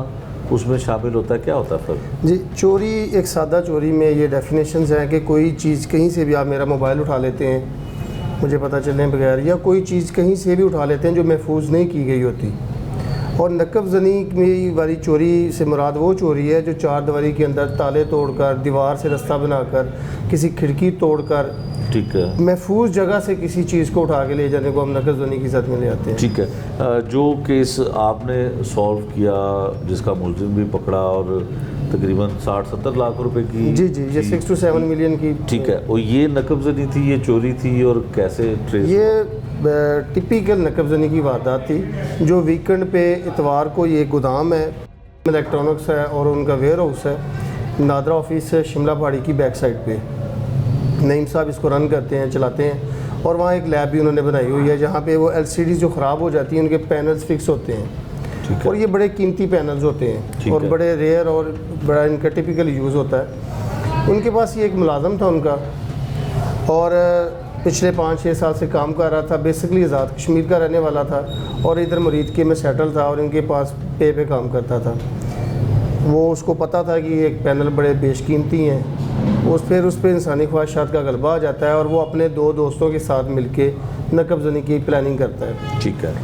उसमें शामिल होता है, क्या होता है फ़र्क? जी, चोरी एक सादा चोरी में ये डेफिनेशंस हैं कि कोई चीज़ कहीं से भी, आप मेरा मोबाइल उठा लेते हैं मुझे पता चलने बगैर, या कोई चीज़ कहीं से भी उठा लेते हैं जो महफूज नहीं की गई होती। और नकबजनी वाली चोरी से मुराद वो चोरी है जो चार दीवारी के अंदर ताले तोड़कर, दीवार से रास्ता बनाकर, किसी खिड़की तोड़कर, ठीक है, महफूज जगह से किसी चीज़ को उठा के ले जाने को हम नकबजनी की जद में ले आते हैं। ठीक है। जो केस आपने सॉल्व किया, जिसका मुलजिम भी पकड़ा और तकरीबन 60-70 लाख रुपए की, जी जी, ये 6 to 7 मिलियन की, ठीक है, और ये नकबजनी थी, ये चोरी थी, और कैसे ट्रेस? ये टिपिकल नकबजनी की वारदात थी जो वीकेंड पे इतवार को, ये गोदाम है, इलेक्ट्रॉनिक्स है और उनका वेयर हाउस है नादरा ऑफिस है शिमला पहाड़ी की बैक साइड पे। नईम साहब इसको रन करते हैं, चलाते हैं, और वहाँ एक लैब भी उन्होंने बनाई हुई है जहाँ पे वो LCD जो ख़राब हो जाती हैं उनके पैनल्स फिक्स होते हैं, और ये बड़े कीमती पैनल्स होते हैं और बड़े रेयर और बड़ा इनका टिपिकल यूज़ होता है। उनके पास ये एक मुलाजम था उनका, और पिछले 5-6 साल से काम कर रहा था। बेसिकली आज़ाद कश्मीर का रहने वाला था और इधर मुरीदके में सेटल था और इनके पास पे काम करता था। वो उसको पता था कि एक पैनल बड़े बेशकीमती हैं, फिर उस पर इंसानी ख्वाहिशात का गलबा आ जाता है और वो अपने 2 दोस्तों के साथ मिलके नकबजनी की प्लानिंग करता है। ठीक है।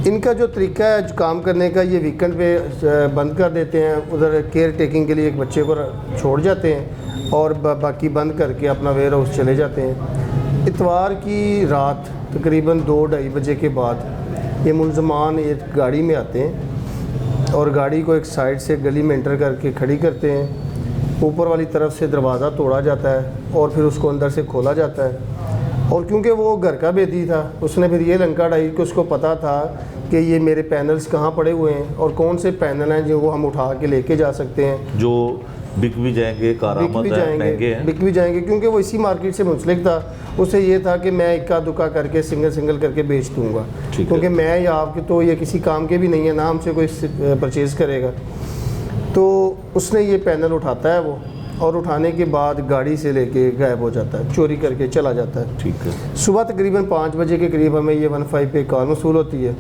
इनका जो तरीका है काम करने का, ये वीकेंड पे बंद कर देते हैं, उधर केयर टेकिंग के लिए एक बच्चे को छोड़ जाते हैं और बाकी बंद करके अपना वेयर हाउस चले जाते हैं। इतवार की रात तकरीबन 2-2:30 बजे के बाद ये मुलजमान एक गाड़ी में आते हैं और गाड़ी को एक साइड से गली में एंटर करके खड़ी करते हैं। ऊपर वाली तरफ से दरवाज़ा तोड़ा जाता है और फिर उसको अंदर से खोला जाता है, और क्योंकि वो घर का बेदी था उसने फिर ये लंका डाली कि उसको पता था कि ये मेरे पैनल्स कहाँ पड़े हुए हैं और कौन से पैनल हैं जो वो हम उठा के लेके जा सकते हैं, जो बिक भी जाएंगे, कारामद है, महंगे हैं, बिक भी जाएंगे, क्योंकि वो इसी मार्केट से मुंसलिक था। उसे ये था कि मैं इक्का दुक्का करके सिंगल करके बेच दूँगा, क्योंकि मैं या आपके तो ये किसी काम के भी नहीं है, ना हमसे कोई परचेज़ करेगा। तो उसने ये पैनल उठाता है वो, और उठाने के बाद गाड़ी से लेके गायब हो जाता है, चोरी करके चला जाता है। ठीक है। सुबह तकरीबन 5 बजे के करीब हमें ये 15 पे कॉल वसूल होती है,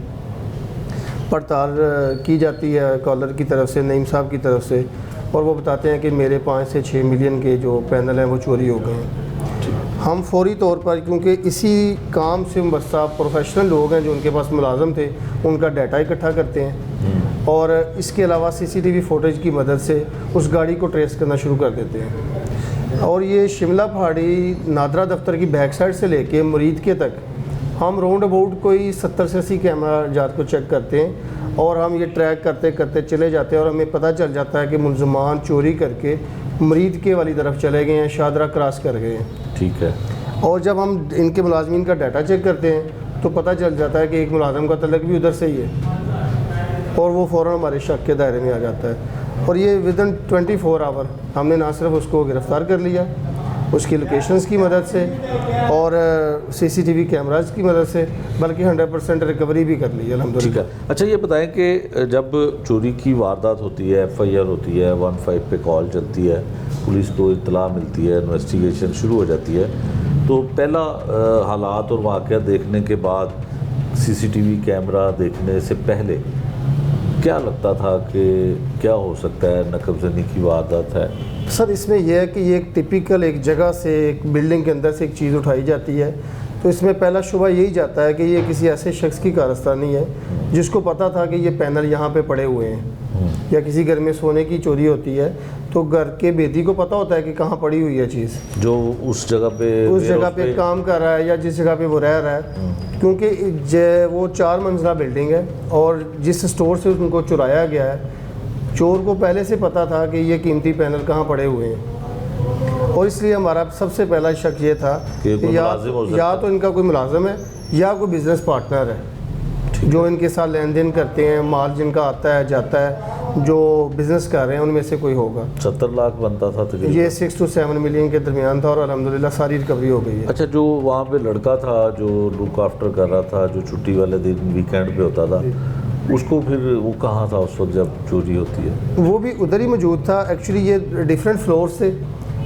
पड़ताल की जाती है कॉलर की तरफ से, नईम साहब की तरफ से, और वो बताते हैं कि मेरे 5 से 6 मिलियन के जो पैनल हैं वो चोरी हो गए हैं। हम फौरी तौर पर, क्योंकि इसी काम से मुबस्सा प्रोफेशनल लोग हैं जो उनके पास मुलाजम थे, उनका डाटा इकट्ठा करते हैं और इसके अलावा CCTV फुटेज की मदद से उस गाड़ी को ट्रेस करना शुरू कर देते हैं। और ये शिमला पहाड़ी नादरा दफ्तर की बैक साइड से लेके मुरीद के तक हम राउंड अबाउट कोई 70 से 80 कैमरा जात को चेक करते हैं और हम ये ट्रैक करते करते चले जाते हैं और हमें पता चल जाता है कि मुलजमान चोरी करके मुरीद के वाली तरफ चले गए हैं, शादरा क्रॉस कर गए हैं। ठीक है। और जब हम इनके मुलाजमीन का डाटा चेक करते हैं तो पता चल जाता है कि एक मुलाजम का तलक भी उधर से ही है और वो फ़ौरन हमारे शक के दायरे में आ जाता है। और ये विदिन 24 आवर हमने ना सिर्फ उसको गिरफ़्तार कर लिया उसकी लोकेशंस की मदद से और CCTV कैमराज की मदद से, बल्कि 100% रिकवरी भी कर ली है अल्हम्दुलिल्लाह। ठीक है। अच्छा ये बताएं कि जब चोरी की वारदात होती है, FIR होती है, 15 पे कॉल चलती है, पुलिस को इत्तला मिलती है, इन्वेस्टिगेशन शुरू हो जाती है, तो पहला हालात और वाक़या देखने के बाद CCTV कैमरा देखने से पहले क्या लगता था कि क्या हो सकता है, नकबजनी की वारदात है? सर इसमें यह है कि ये एक टिपिकल एक जगह से, एक बिल्डिंग के अंदर से एक चीज़ उठाई जाती है, तो इसमें पहला शुबा यही जाता है कि ये किसी ऐसे शख्स की कारस्तानी है जिसको पता था कि ये पैनल यहाँ पे पड़े हुए हैं। या किसी घर में सोने की चोरी होती है तो घर के बेदी को पता होता है कि कहाँ पड़ी हुई है चीज़, जो उस जगह पे काम कर रहा है या जिस जगह पे वो रह रहा है, क्योंकि वो 4 मंजिला बिल्डिंग है और जिस स्टोर से उनको चुराया गया है, चोर को पहले से पता था कि ये कीमती पैनल कहाँ पड़े हुए हैं। और इसलिए हमारा सबसे पहला शक ये था कि या तो इनका कोई मुलाजिम है या कोई बिज़नेस पार्टनर है जो इनके साथ लेन देन करते हैं, माल जिनका आता है जाता है, जो बिज़नेस कर रहे हैं उनमें से कोई होगा। 70 लाख बनता था तकरीबन। ये 6 से 7 मिलियन के दरमियान था और अल्हम्दुलिल्लाह सारी रिकवरी हो गई है। अच्छा, जो वहाँ पे लड़का था जो लुक आफ्टर कर रहा था, जो छुट्टी वाले दिन वीकेंड पे होता था, उसको फिर वो कहाँ था उस वक्त जब चोरी होती है? वो भी उधर ही मौजूद था। एक्चुअली ये डिफरेंट फ्लोर से,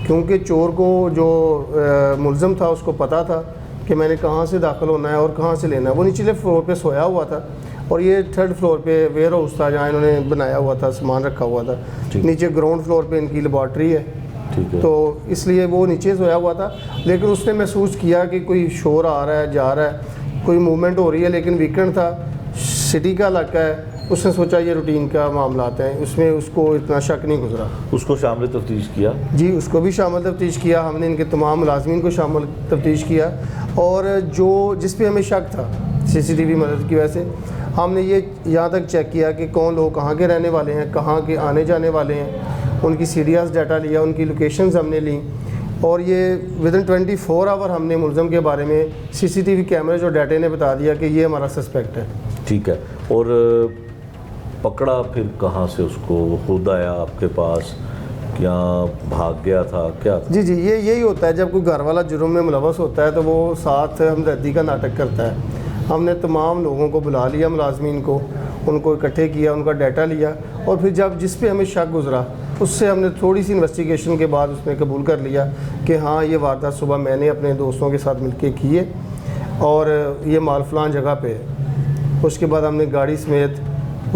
क्योंकि चोर को जो मुलज़म था उसको पता था कि मैंने कहाँ से दाखिल होना है और कहाँ से लेना है। वो निचले फ्लोर पे सोया हुआ था और ये 3rd फ्लोर पे वेयर हाउस था जहाँ इन्होंने बनाया हुआ था, सामान रखा हुआ था। नीचे ग्राउंड फ्लोर पे इनकी लेबॉर्ट्री है, तो इसलिए वो नीचे सोया हुआ था। लेकिन उसने महसूस किया कि कोई शोर आ रहा है, जा रहा है, कोई मूवमेंट हो रही है, लेकिन वीकेंड था, सिटी का इलाका है, उसने सोचा ये रूटीन का मामला है, उसमें उसको इतना शक नहीं गुजरा। उसको शामिल तफ्तीश किया? जी, उसको भी शामिल तफ्तीश किया हमने, इनके तमाम मुलाजमीन को शामिल तफ्तीश किया और जो जिस पे हमें शक था CCTV मदद की वजह से हमने ये यहाँ तक चेक किया कि कौन लोग कहाँ के रहने वाले हैं, कहाँ के आने जाने वाले हैं, उनकी CDRs डाटा लिया, उनकी लोकेशंस हमने ली और ये विदिन 24 आवर हमने मुलज़म के बारे में CCTV कैमरे जो डाटे ने बता दिया कि ये हमारा सस्पेक्ट है। ठीक है। और पकड़ा फिर कहाँ से उसको? वो खुद आया आपके पास या भाग गया था, क्या था? जी, ये यही होता है जब कोई घर वाला जुर्म में मुलवस होता है तो वो साथ हमदर्दी का नाटक करता है। हमने तमाम लोगों को बुला लिया, मुलाजमीन को, उनको इकट्ठे किया, उनका डाटा लिया और फिर जब जिस पे हमें शक गुजरा उससे हमने थोड़ी सी इन्वेस्टिगेशन के बाद उसने कबूल कर लिया कि हाँ ये वारदात सुबह मैंने अपने दोस्तों के साथ मिलके की है और ये माल फलां जगह पे है। उसके बाद हमने गाड़ी समेत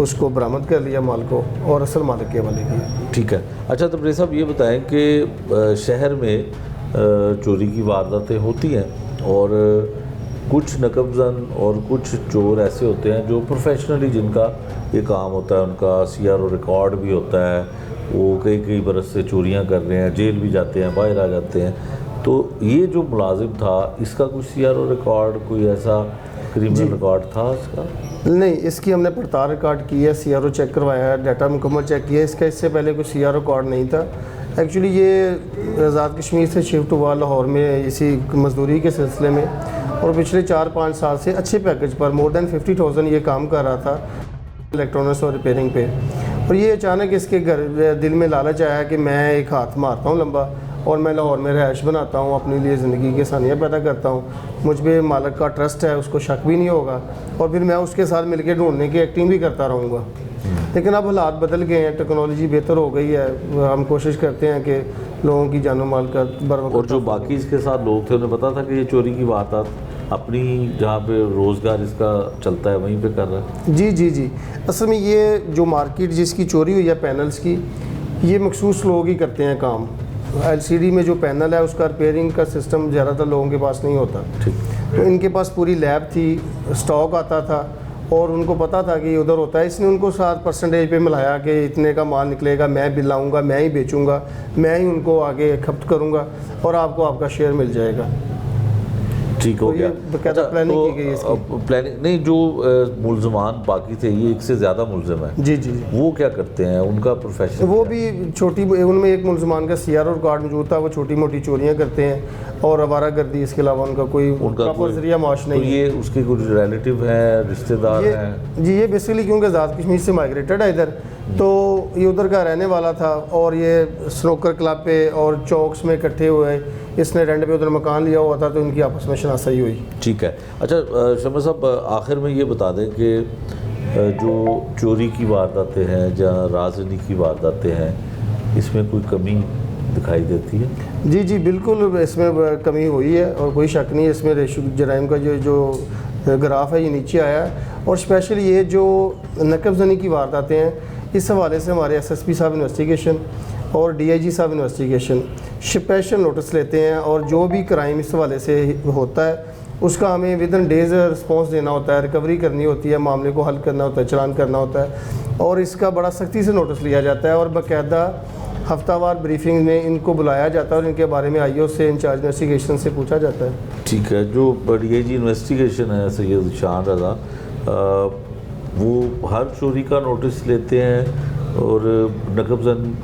उसको बरामद कर लिया माल को और असल मालिक के हवाले किया। ठीक है। अच्छा तबरेज़ साहब ये बताएं कि शहर में चोरी की वारदातें होती हैं और कुछ नकबजन और कुछ चोर ऐसे होते हैं जो प्रोफेशनली जिनका ये काम होता है, उनका CRO रिकॉर्ड भी होता है, वो कई बरस से चोरियां कर रहे हैं, जेल भी जाते हैं, बाहर आ जाते हैं। तो ये जो मुलाजिम था इसका कुछ CRO रिकॉर्ड, कोई ऐसा क्रिमिनल रिकॉर्ड था इसका? नहीं, इसकी हमने पड़ताल रिकॉर्ड की है, CRO चेक करवाया है, डाटा मुकम्मल चेक किया। इसका इससे पहले कोई CRO रिकॉर्ड नहीं था। एक्चुअली ये आज़ाद कश्मीर से शिफ्ट हुआ लाहौर में इसी मजदूरी के सिलसिले में और पिछले 4-5 साल से अच्छे पैकेज पर मोर देन 50,000 ये काम कर रहा था इलेक्ट्रॉनिक्स और रिपेयरिंग पे। और ये अचानक इसके घर दिल में लालच आया कि मैं एक हाथ मारता हूँ लंबा और मैं लाहौर में रहायश बनाता हूँ, अपने लिए ज़िंदगी की आसानियाँ पैदा करता हूँ, मुझ पर मालिक का ट्रस्ट है, उसको शक भी नहीं होगा और फिर मैं उसके साथ मिलकर ढूंढने की एक्टिंग भी करता रहूँगा। लेकिन अब हालात बदल गए हैं, टेक्नोलॉजी बेहतर हो गई है, हम कोशिश करते हैं कि लोगों की जानो माल का बर्बाद। और जो बाकी इसके साथ लोग थे उन्हें पता था कि ये चोरी की वारदात अपनी जहाँ पे रोज़गार इसका चलता है वहीं पे कर रहा है? जी। असल में ये जो मार्केट जिसकी चोरी हुई है पैनल्स की, ये मखसूस लोग ही करते हैं काम। एलसीडी में जो पैनल है उसका रिपेयरिंग का सिस्टम ज़्यादातर लोगों के पास नहीं होता। तो इनके पास पूरी लैब थी, स्टॉक आता था और उनको पता था कि उधर होता है। इसने उनको 7% पे मिलाया कि इतने का माल निकलेगा, मैं बिल लाऊंगा, मैं ही बेचूंगा, मैं ही उनको आगे खपत करूंगा और आपको आपका शेयर मिल जाएगा। ठीक हो तो गया। ये बकायदा प्लानिंग की गई इसकी। प्लानिंग नहीं, जो मुलजमान बाकी थे, ये एक से ज़्यादा मुलजम है, जी जी जी। वो क्या करते हैं, उनका प्रोफेशन वो क्या है? भी छोटी, उनमें एक मुलजमान का CRO कार्ड मौजूद था, वो छोटी मोटी चोरियाँ करते हैं और आवारागर्दी, इसके अलावा उनका कोई प्रॉपर जरिया माश तो नहीं है। ये उसके कुछ रिलेटिव हैं, रिश्तेदार हैं? जी, ये बेसिकली क्योंकि आज़ाद कश्मीर से माइग्रेटेड है इधर, तो ये उधर का रहने वाला था और ये स्नोकर क्लब पे और चौक्स में इकट्ठे हुए, इसने रेंट पे उधर मकान लिया हुआ था, तो इनकी आपस में शनासाई हुई। ठीक है। अच्छा शमा साहब, आखिर में ये बता दें कि जो चोरी की वारदातें हैं या राजनी की वारदातें हैं, इसमें कोई कमी दिखाई देती है? जी जी बिल्कुल, इसमें कमी हुई है और कोई शक नहीं है इसमें। रेशो जराइम का जो ग्राफ है ये नीचे आया है। और स्पेशली ये जो नकब ज़नी की वारदातें हैं, इस हवाले से हमारे SSP साहब इन्वेस्टिगेशन और DIG साहब इन्वेस्टिगेशन स्पेशल नोटिस लेते हैं और जो भी क्राइम इस हवाले से होता है उसका हमें विदिन डेज़ रिस्पॉन्स देना होता है, रिकवरी करनी होती है, मामले को हल करना होता है, चालान करना होता है और इसका बड़ा सख्ती से नोटिस लिया जाता है और बाकायदा हफ्तावार ब्रीफिंग में इनको बुलाया जाता है और इनके बारे में IO से, इंचार्ज इन्वेस्टिगेशन से पूछा जाता है। ठीक है। जो DIG इन्वेस्टिगेशन है सैयद शान रज़ा, वो हर चोरी का नोटिस लेते हैं और नकबजन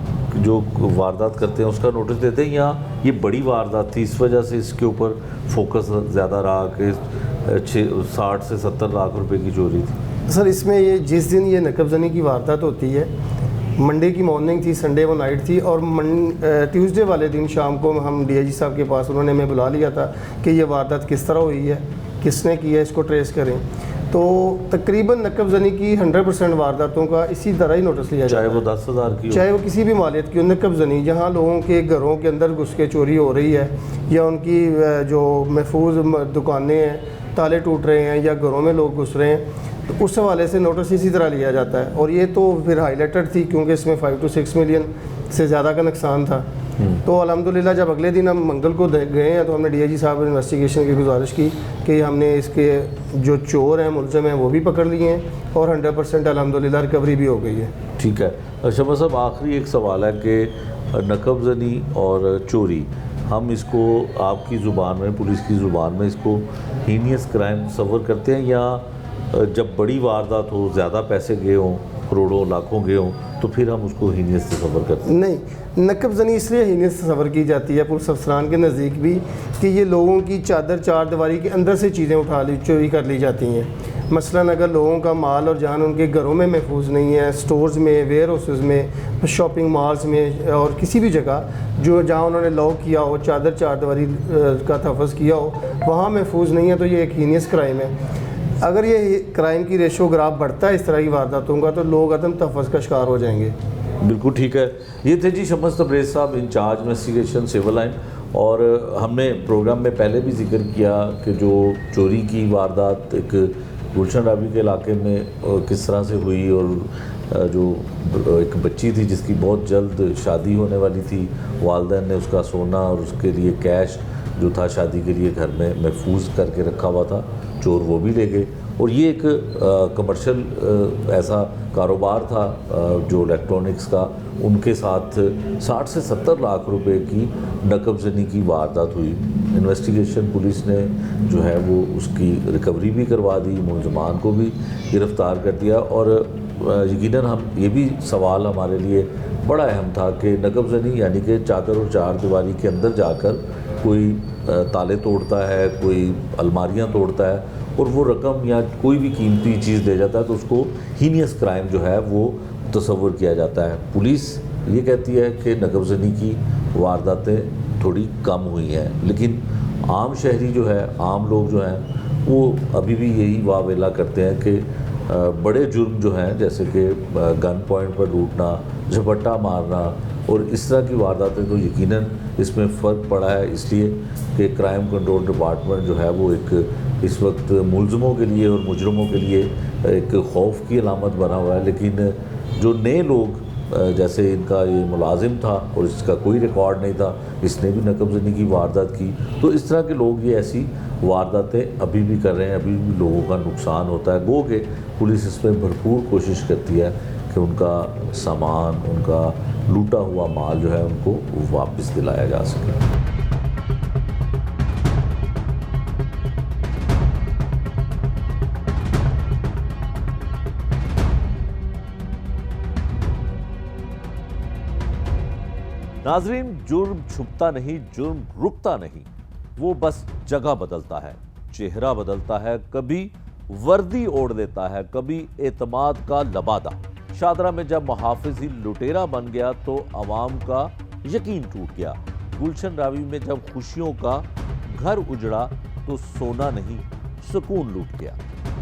जो वारदात करते हैं उसका नोटिस देते हैं, या ये बड़ी वारदात थी इस वजह से इसके ऊपर फोकस ज़्यादा रहा कि 60 से 70 लाख रुपए की चोरी थी? सर इसमें ये जिस दिन ये नकबजनी की वारदात होती है, मंडे की मॉर्निंग थी, संडे वो नाइट थी और ट्यूसडे वाले दिन शाम को हम DIG साहब के पास, उन्होंने हमें बुला लिया था कि ये वारदात किस तरह हुई है, किसने की है, इसको ट्रेस करें। तो तकरीबन नकबजनी की 100% वारदातों का इसी तरह ही नोटिस लिया जाता है, चाहे वो 10,000 की हो, चाहे वो किसी भी मालियत की हो। नकबजनी जहाँ लोगों के घरों के अंदर घुस के चोरी हो रही है या उनकी जो महफूज दुकानें हैं, ताले टूट रहे हैं या घरों में लोग घुस रहे हैं, तो उस हवाले से नोटिस इसी तरह लिया जाता है। और ये तो फिर हाईलाइटेड थी क्योंकि इसमें 5 to 6 मिलियन से ज़्यादा का नुकसान था। तो अल्हम्दुलिल्लाह जब अगले दिन हम मंगल को गए हैं तो हमने DIG साहब इन्वेस्टिगेशन की गुजारिश की कि हमने इसके जो चोर हैं, मुलज़िम हैं, वो भी पकड़ लिए हैं और 100% अल्हम्दुलिल्लाह रिकवरी भी हो गई है। ठीक है। शमा साहब, आखिरी एक सवाल है कि नकबजनी और चोरी, हम इसको आपकी ज़ुबान में, पुलिस की ज़ुबान में, इसको हीनियस क्राइम तस्वर करते हैं, या जब बड़ी वारदात हो, ज़्यादा पैसे गए हों, करोड़ों लाखों गए हों, तो फिर हम उसको हीनियस तस्वर करते हैं? नहीं, नकबजनी इसलिए हीनियस तस्वर की जाती है पुलिस अफसरान के नज़दीक भी कि ये लोगों की चादर चार दीवारी के अंदर से चीज़ें उठा ली, चोरी कर ली जाती हैं। मसलन अगर लोगों का माल और जान उनके घरों में महफूज नहीं है, स्टोर्स में, वेयर हाउसेस में, शॉपिंग मॉल्स में और किसी भी जगह जो जहाँ उन्होंने लॉक किया हो, चादर चार दीवारी का तहफ़्फ़ुज़ किया हो, वहाँ महफूज नहीं है, तो ये एक हीनियस क्राइम है। अगर ये क्राइम की रेशो ग्राफ बढ़ता है इस तरह की वारदातों का, तो लोग अदम तहफ़्फ़ुज़ का शिकार हो जाएंगे। बिल्कुल ठीक है। ये थे जी शम्स तबरेज़ साहब, इंचार्ज इन्वेस्टिगेशन सिविल लाइन। और हमने प्रोग्राम में पहले भी जिक्र किया कि जो चोरी की वारदात एक गुलशन रावी के इलाके में किस तरह से हुई, और जो एक बच्ची थी जिसकी बहुत जल्द शादी होने वाली थी, वालिदैन ने उसका सोना और उसके लिए कैश जो था शादी के लिए घर में महफूज करके रखा हुआ था, चोर वो भी ले गए। और ये एक कमर्शियल ऐसा कारोबार था जो इलेक्ट्रॉनिक्स का, उनके साथ 60 से 70 लाख रुपए की नकबजनी की वारदात हुई। इन्वेस्टिगेशन पुलिस ने जो है वो उसकी रिकवरी भी करवा दी, मुलजमान को भी गिरफ़्तार कर दिया। और यकीनन हम ये भी सवाल हमारे लिए बड़ा अहम था कि नकबजनी यानी कि चादर और चार दीवारी के अंदर जाकर कोई ताले तोड़ता है, कोई अलमारियाँ तोड़ता है और वो रकम या कोई भी कीमती चीज़ ले जाता है, तो उसको हीनियस क्राइम जो है वो तस्वर किया जाता है। पुलिस ये कहती है कि नकबजनी की वारदातें थोड़ी कम हुई हैं, लेकिन आम शहरी जो है, आम लोग जो हैं, वो अभी भी यही वावेला करते हैं कि बड़े जुर्म जो हैं, जैसे कि गन पॉइंट पर लूटना, झपट्टा मारना और इस तरह की वारदातें, तो यकीनन इसमें फ़र्क पड़ा है, इसलिए कि क्राइम कंट्रोल डिपार्टमेंट जो है वो एक इस वक्त मुलज़मों के लिए और मुजरमों के लिए एक खौफ की अलामत बना हुआ है। लेकिन जो नए लोग जैसे इनका ये मुलाजिम था और इसका कोई रिकॉर्ड नहीं था, इसने भी नकबजनी की वारदात की। तो इस तरह के लोग ये ऐसी वारदातें अभी भी कर रहे हैं, अभी भी लोगों का नुकसान होता है। गो के पुलिस इसमें भरपूर कोशिश करती है कि उनका सामान, उनका लूटा हुआ माल जो है उनको वापस दिलाया जा सके। नाजरीन, जुर्म छुपता नहीं, जुर्म रुकता नहीं, वो बस जगह बदलता है, चेहरा बदलता है, कभी वर्दी ओढ़ देता है, कभी एतमाद का लबादा। शादरा में जब मुहाफिज ही लुटेरा बन गया तो अवाम का यकीन टूट गया। गुलशन रावी में जब खुशियों का घर उजड़ा तो सोना नहीं, सुकून लूट गया।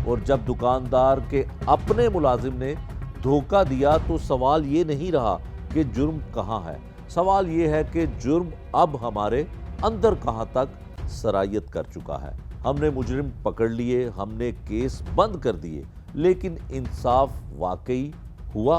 और जब दुकानदार के अपने मुलाजिम ने धोखा दिया तो सवाल ये नहीं रहा कि जुर्म कहाँ है, सवाल ये है कि जुर्म अब हमारे अंदर कहां तक सरायत कर चुका है। हमने मुजरिम पकड़ लिए, हमने केस बंद कर दिए, लेकिन इंसाफ वाकई हुआ?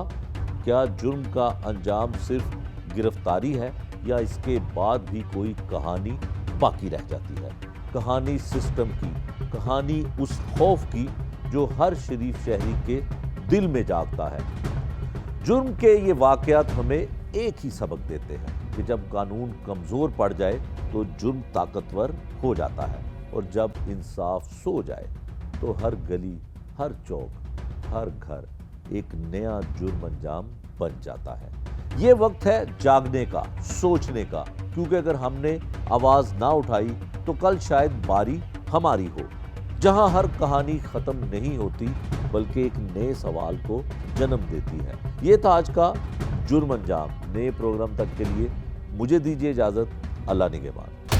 क्या जुर्म का अंजाम सिर्फ गिरफ्तारी है या इसके बाद भी कोई कहानी बाकी रह जाती है? कहानी सिस्टम की, कहानी उस खौफ की जो हर शरीफ शहरी के दिल में जागता है। जुर्म के ये वाकयात हमें एक ही सबक देते हैं कि जब कानून कमज़ोर पड़ जाए तो जुर्म ताकतवर हो जाता है, और जब इंसाफ सो जाए तो हर गली, हर चौक, हर घर एक नया जुर्म अंजाम बन जाता है। ये वक्त है जागने का, सोचने का, क्योंकि अगर हमने आवाज़ ना उठाई तो कल शायद बारी हमारी हो। जहां हर कहानी ख़त्म नहीं होती बल्कि एक नए सवाल को जन्म देती है। ये था आज का जुर्म अंजाम। नए प्रोग्राम तक के लिए मुझे दीजिए इजाज़त। अल्लाह निगहबान।